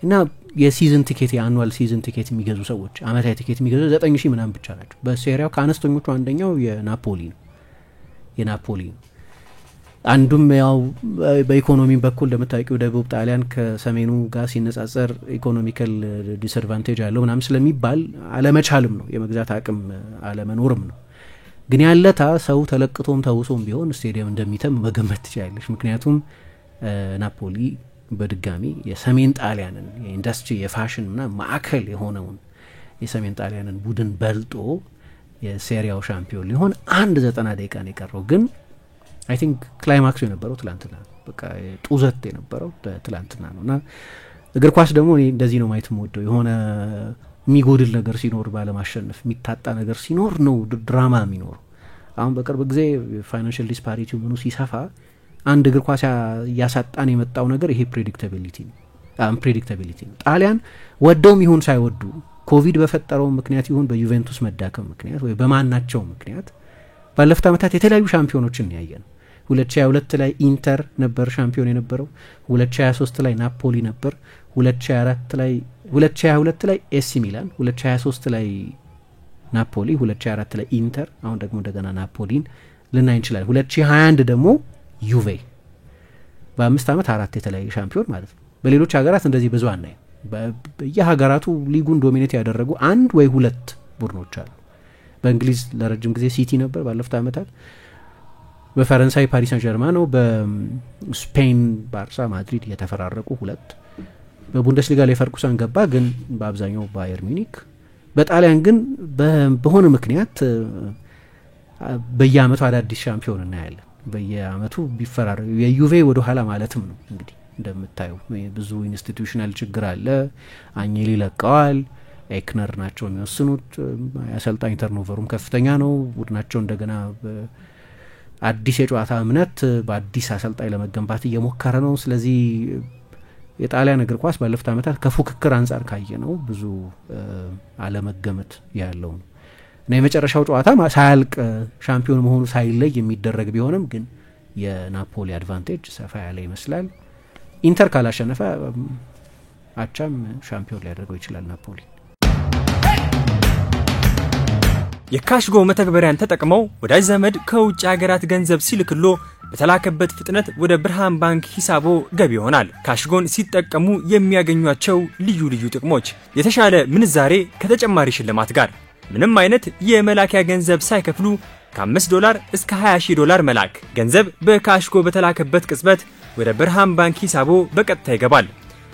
እና የሲዝን ቲኬት የአኑዋል ሲዝን ቲኬት የሚገዙ ሰዎች አመታዊ ቲኬት የሚገዙ 9,000 ምናምን ብቻ ናቸው። በሴሪያው ከአነስተኞቹ አንደኛው የናፖሊ ነው። አንዱም ያው በኢኮኖሚ በኩል እንደምታውቂው ደቡብ ጣሊያን ከሰሜኑ ጋር ሲነጻጸር ኢኮኖሚካል ዲስአድቫንቴጅ ያለው ምናምን ስለሚባል አለመቻልም ነው፣ የመግዛት አቅም አለመኖርም ነው። ግን ያለታ ሰው ተለቅቶም ተውሶም ቢሆን ስቴዲየም እንደሚተም መገመት ትችላለሽ። ምክንያቱም ናፖሊ በድጋሚ የሰሜን ጣሊያንን የኢንዱስትሪ የፋሽን እና ማዕከል የሆነውን የሰሜን ጣሊያንን ቡድን በልጦ የሴሪያው ሻምፒዮን ሊሆን 90 ደቂቃ ነው የቀረው። ግን አይ ቲንክ ክላይማክሱ የነበረው ትላንትና በቃ ጡዘት የነበረው ትላንትና ነውና እግር ኳስ ደግሞ እኔ እንደዚህ ነው ማየት የምወደው። የሆነ የሚጎድል ነገር ሲኖር ባለማሸነፍ የሚታጣ ነገር ሲኖር ነው ድራማ የሚኖር። አሁን በቅርብ ጊዜ ፋይናንሻል ዲስፓሪቲው ምኑ ሲሰፋ አንድ እግር ኳስ ያሳጣን የመጣው ነገር ይሄ ፕሬዲክታቢሊቲ ነው። ጣሊያን ወደውም ይሁን ሳይወዱ ኮቪድ በፈጠረው ምክንያት ይሁን በዩቬንቱስ መዳከም ምክንያት ወይ በማናቸው ምክንያት ባለፉት ዓመታት የተለያዩ ሻምፒዮኖችን ያየን። 2022 ላይ ኢንተር ነበር ሻምፒዮን የነበረው፣ 2023 ላይ ናፖሊ ነበር፣ 2022 ላይ ኤሲ ሚላን፣ 2023 ላይ ናፖሊ፣ 2024 ላይ ኢንተር፣ አሁን ደግሞ እንደገና ናፖሊን ልናይ እንችላለን። 2021 ደግሞ ዩቬ። በ5 ዓመት 4 የተለያዩ ሻምፒዮን ማለት ነው። በሌሎች ሀገራት እንደዚህ ብዙ አናይ። በየሀገራቱ ሊጉን ዶሚኔት ያደረጉ አንድ ወይ ሁለት ቡድኖች አሉ። በእንግሊዝ ለረጅም ጊዜ ሲቲ ነበር ባለፉት ዓመታት፣ በፈረንሳይ ፓሪስ ሳን ጀርማን ነው፣ በስፔን ባርሳ ማድሪድ የተፈራረቁ ሁለት፣ በቡንደስሊጋ ላይ ፈርኩሰን ገባ ግን በአብዛኛው ባየር ሚኒክ። በጣሊያን ግን በሆነ ምክንያት በየአመቱ አዳዲስ ሻምፒዮን እናያለን። በየአመቱ ቢፈራረቁ የዩቬ ወደ ኋላ ማለትም ነው እንግዲህ እንደምታዩ ብዙ ኢንስቲትዩሽናል ችግር አለ። አኝሊ ለቀዋል፣ ኤክነር ናቸው የሚወስኑት። የአሰልጣኝ ተርኖቨሩም ከፍተኛ ነው። ቡድናቸው እንደገና አዲስ የጨዋታ እምነት በአዲስ አሰልጣኝ ለመገንባት እየሞከረ ነው። ስለዚህ የጣሊያን እግር ኳስ ባለፉት ዓመታት ከፉክክር አንጻር ካየ ነው ብዙ አለመገመት ያለው ነው እና የመጨረሻው ጨዋታ ሳያልቅ ሻምፒዮን መሆኑ ሳይለይ የሚደረግ ቢሆንም ግን የናፖሊ አድቫንቴጅ ሰፋ ያለ ይመስላል። ኢንተር ካላሸነፈ አቻም ሻምፒዮን ሊያደርገው ይችላል ናፖሊ። የካሽጎ መተግበሪያን ተጠቅመው ወዳጅ ዘመድ ከውጭ ሀገራት ገንዘብ ሲልክሎ በተላከበት ፍጥነት ወደ ብርሃን ባንክ ሂሳቦ ገቢ ይሆናል። ካሽጎን ሲጠቀሙ የሚያገኟቸው ልዩ ልዩ ጥቅሞች: የተሻለ ምንዛሬ ከተጨማሪ ሽልማት ጋር፣ ምንም አይነት የመላኪያ ገንዘብ ሳይከፍሉ ከ$5 እስከ $20,000 መላክ፣ ገንዘብ በካሽጎ በተላከበት ቅጽበት ወደ ብርሃን ባንክ ሂሳቦ በቀጥታ ይገባል።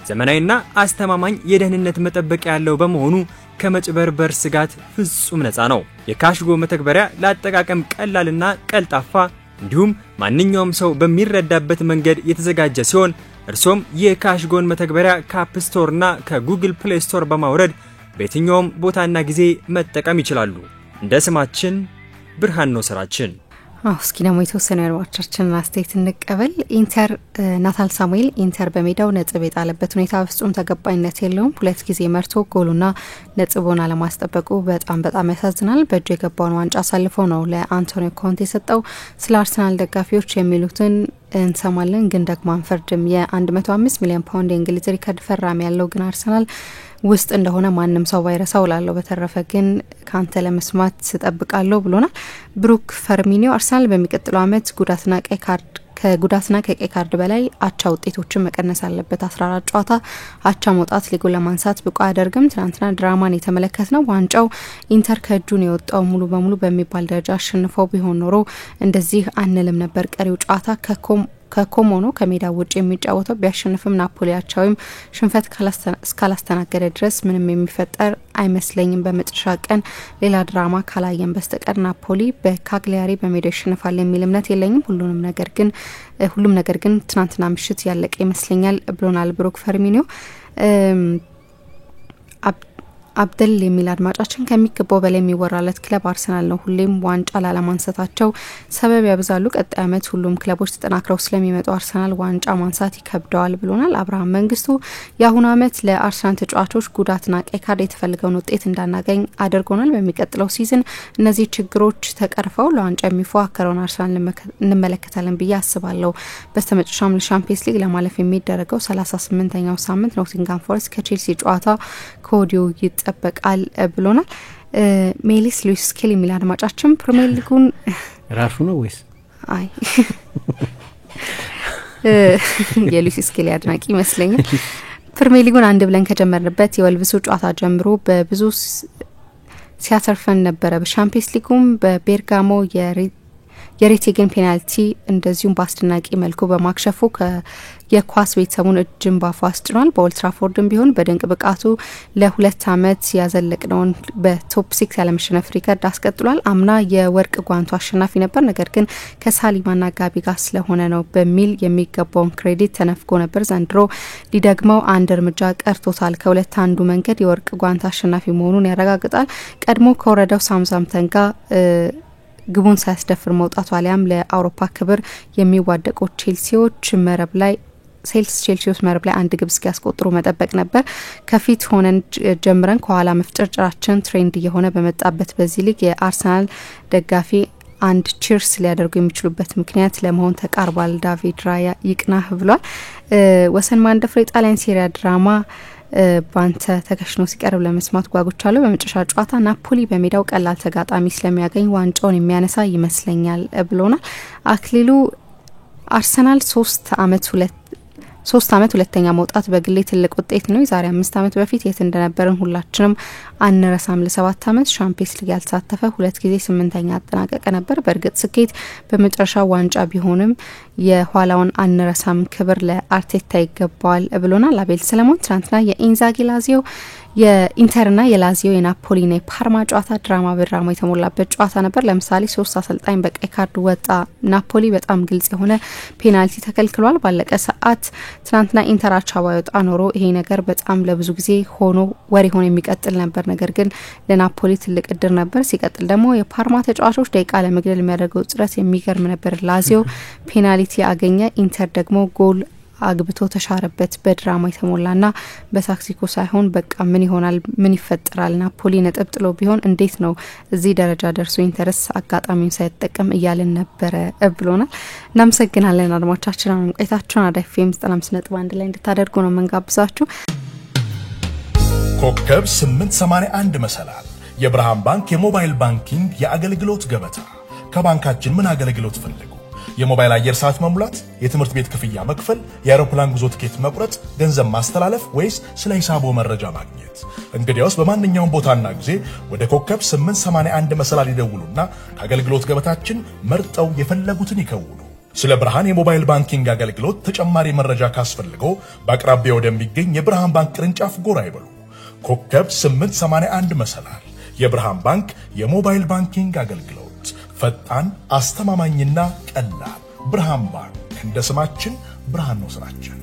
ዘመናዊና አስተማማኝ የደህንነት መጠበቂያ ያለው በመሆኑ ከመጭበርበር ስጋት ፍጹም ነፃ ነው። የካሽጎ መተግበሪያ ለአጠቃቀም ቀላልና ቀልጣፋ እንዲሁም ማንኛውም ሰው በሚረዳበት መንገድ የተዘጋጀ ሲሆን እርሶም የካሽጎን መተግበሪያ ከአፕ ስቶር እና ከጉግል ፕሌይ ስቶር በማውረድ በየትኛውም ቦታና ጊዜ መጠቀም ይችላሉ። እንደ ስማችን ብርሃን ነው ስራችን። እስኪ ደግሞ የተወሰነ አድማጮቻችን አስተያየት እንቀበል። ኢንተር ናታል ሳሙኤል ኢንተር በሜዳው ነጥብ የጣለበት ሁኔታ ፍጹም ተገባይነት የለውም። 2 ጊዜ መርቶ ጎሉና ነጥቡን አለማስጠበቁ በጣም ያሳዝናል። በእጁ የገባውን ዋንጫ አሳልፎ ነው ለአንቶኒዮ ኮንቴ የሰጠው። ስለ አርሰናል ደጋፊዎች የሚሉትን እንሰማለን ግን ደግሞ አንፈርድም። የ105 ሚሊዮን ፓውንድ የእንግሊዝ ሪከርድ ፈራሚ ያለው ግን አርሰናል ውስጥ እንደሆነ ማንም ሰው ባይረሳው ላለው። በተረፈ ግን ካንተ ለመስማት ተጠብቃለሁ ብሎናል ብሩክ ፈርሚኒዮ። አርሰናል በሚቀጥለው አመት ከጉዳትና ከቀይ ካርድ በላይ አቻ ውጤቶችን መቀነስ አለበት። 14 ጨዋታ አቻ መውጣት ሊጉን ለማንሳት ብቁ አያደርግም። ትናንትና ድራማን የተመለከትነው ዋንጫው ኢንተር ከእጁን የወጣው ሙሉ በሙሉ በሚባል ደረጃ አሸንፈው ቢሆን ኖሮ እንደዚህ አንልም ነበር። ቀሪው ጨዋታ ከኮሞ ነው ከሜዳ ውጭ የሚጫወተው። ቢያሸንፍም ናፖሊ አቻ ወይም ሽንፈት እስካላስተናገደ ድረስ ምንም የሚፈጠር አይመስለኝም። በመጨረሻ ቀን ሌላ ድራማ ካላየን በስተቀር ናፖሊ በካግሊያሪ በሜዳ ይሸንፋል የሚል እምነት የለኝም። ሁሉም ነገር ግን ትናንትና ምሽት ያለቀ ይመስለኛል ብሎናል ብሩክ ፈርሚኒዮ። አብደል የሚል አድማጫችን ከሚገባው በላይ የሚወራለት ክለብ አርሰናል ነው። ሁሌም ዋንጫ ላለማንሳታቸው ሰበብ ያብዛሉ። ቀጣይ አመት ሁሉም ክለቦች ተጠናክረው ስለሚመጡ አርሰናል ዋንጫ ማንሳት ይከብደዋል ብሎናል አብርሃም መንግስቱ። የአሁኑ አመት ለአርሰናል ተጫዋቾች ጉዳትና ቀይ ካርድ የተፈልገውን ውጤት እንዳናገኝ አድርጎናል። በሚቀጥለው ሲዝን እነዚህ ችግሮች ተቀርፈው ለዋንጫ የሚፎካከረውን አርሰናል እንመለከታለን ብዬ አስባለሁ። በስተመጨረሻም ለሻምፒየንስ ሊግ ለማለፍ የሚደረገው 38ኛው ሳምንት ኖቲንጋም ፎረስት ከቼልሲ ጨዋታ ከወዲሁ ይጠበቃል ብሎናል። ሜሊስ ሉዊስ ስኬሊ የሚል አድማጫችን ፕሪሚየር ሊጉን ራሱ ነው ወይስ አይ የሉዊስ ስኬሊ አድናቂ ይመስለኛል። ፕሪሚየር ሊጉን አንድ ብለን ከጀመርንበት የወልቭሱ ጨዋታ ጀምሮ በብዙ ሲያተርፈን ነበረ። በሻምፒየንስ ሊጉም በቤርጋሞ የሬቴግን ፔናልቲ እንደዚሁም በአስደናቂ መልኩ በማክሸፉ የኳስ ቤተሰቡን እጅን ባፉ አስጭኗል። በኦልትራፎርድም ቢሆን በድንቅ ብቃቱ ለ2 ዓመት ያዘለቅነውን በቶፕ 6 ያለመሸነፍ ሪከርድ አስቀጥሏል። አምና የወርቅ ጓንቱ አሸናፊ ነበር፣ ነገር ግን ከሳሊባና ጋቢ ጋር ስለሆነ ነው በሚል የሚገባውን ክሬዲት ተነፍጎ ነበር። ዘንድሮ ሊደግመው አንድ እርምጃ ቀርቶታል። ከሁለት አንዱ መንገድ የወርቅ ጓንቱ አሸናፊ መሆኑን ያረጋግጣል። ቀድሞ ከወረደው ሳምዛምተን ጋር ግቡን ሳያስደፍር መውጣቱ አሊያም ለአውሮፓ ክብር የሚዋደቁ ቼልሲዎች መረብ ላይ አንድ ግብ እስኪያስቆጥሩ መጠበቅ ነበር። ከፊት ሆነን ጀምረን ከኋላ መፍጨርጨራችን ትሬንድ እየሆነ በመጣበት በዚህ ሊግ የአርሰናል ደጋፊ አንድ ቺርስ ሊያደርጉ የሚችሉበት ምክንያት ለመሆን ተቃርቧል። ዳቪድ ራያ ይቅናህ ብሏል። ወሰን ማንደፍሮ የጣሊያን ሴሪያ ድራማ ባንተ ተከሽኖ ሲቀርብ ለመስማት ጓጉቻለሁ። በመጨረሻ ጨዋታ ናፖሊ በሜዳው ቀላል ተጋጣሚ ስለሚያገኝ ዋንጫውን የሚያነሳ ይመስለኛል ብሎናል። አክሊሉ አርሰናል 3 ዓመት ሁለተኛ መውጣት በግሌ ትልቅ ውጤት ነው። የዛሬ 5 ዓመት በፊት የት እንደነበርን ሁላችንም አንረሳም። ለ7 ዓመት ሻምፒየንስ ሊግ ያልተሳተፈ 2 ጊዜ 8ኛ አጠናቀቀ ነበር። በእርግጥ ስኬት በመጨረሻ ዋንጫ ቢሆንም የኋላውን አንረሳም ክብር ለአርቴታ ይገባዋል ብሎናል። አቤል ሰለሞን ትናንትና የኢንዛጊ ላዚዮ የኢንተርና የላዚዮ የናፖሊና የፓርማ ጨዋታ ድራማ በድራማ የተሞላበት ጨዋታ ነበር። ለምሳሌ 3 አሰልጣኝ በቀይ ካርድ ወጣ። ናፖሊ በጣም ግልጽ የሆነ ፔናልቲ ተከልክሏል። ባለቀ ሰዓት ትናንትና ኢንተር አቻ ባይወጣ ኖሮ ይሄ ነገር በጣም ለብዙ ጊዜ ወሬ ሆኖ የሚቀጥል ነበር። ነገር ግን ለናፖሊ ትልቅ እድር ነበር። ሲቀጥል ደግሞ የፓርማ ተጫዋቾች ደቂቃ ለመግደል የሚያደርገው ጥረት የሚገርም ነበር። ላዚዮ ፔናልቲ አገኘ፣ ኢንተር ደግሞ ጎል አግብቶ ተሻረበት። በድራማ የተሞላና በታክቲኩ ሳይሆን በቃ ምን ይሆናል ምን ይፈጠራል ናፖሊ ነጥብ ጥሎ ቢሆን እንዴት ነው እዚህ ደረጃ ደርሶ ኢንተርስ አጋጣሚውን ሳይጠቀም እያልን ነበረ ብሎናል። እናመሰግናለን አድማጮቻችን። አሁን ቆይታችሁን አዳፍም 95.1 ላይ እንድታደርጉ ነው መንጋብዛችሁ። ኮከብ 881 መሰላል የብርሃን ባንክ የሞባይል ባንኪንግ የአገልግሎት ገበታ። ከባንካችን ምን አገልግሎት ፈልጉ? የሞባይል አየር ሰዓት መሙላት፣ የትምህርት ቤት ክፍያ መክፈል፣ የአውሮፕላን ጉዞ ትኬት መቁረጥ፣ ገንዘብ ማስተላለፍ ወይስ ስለ ሂሳቦ መረጃ ማግኘት? እንግዲያውስ በማንኛውም ቦታና ጊዜ ወደ ኮከብ 881 መሰላል ይደውሉና ከአገልግሎት ገበታችን መርጠው የፈለጉትን ይከውኑ። ስለ ብርሃን የሞባይል ባንኪንግ አገልግሎት ተጨማሪ መረጃ ካስፈልገው በአቅራቢያው ወደሚገኝ የብርሃን ባንክ ቅርንጫፍ ጎራ ይበሉ። ኮከብ 881 መሰላል የብርሃን ባንክ የሞባይል ባንኪንግ አገልግሎት ፈጣን አስተማማኝና ቀላል። ብርሃን ባንክ እንደ ስማችን ብርሃን ነው ስራችን።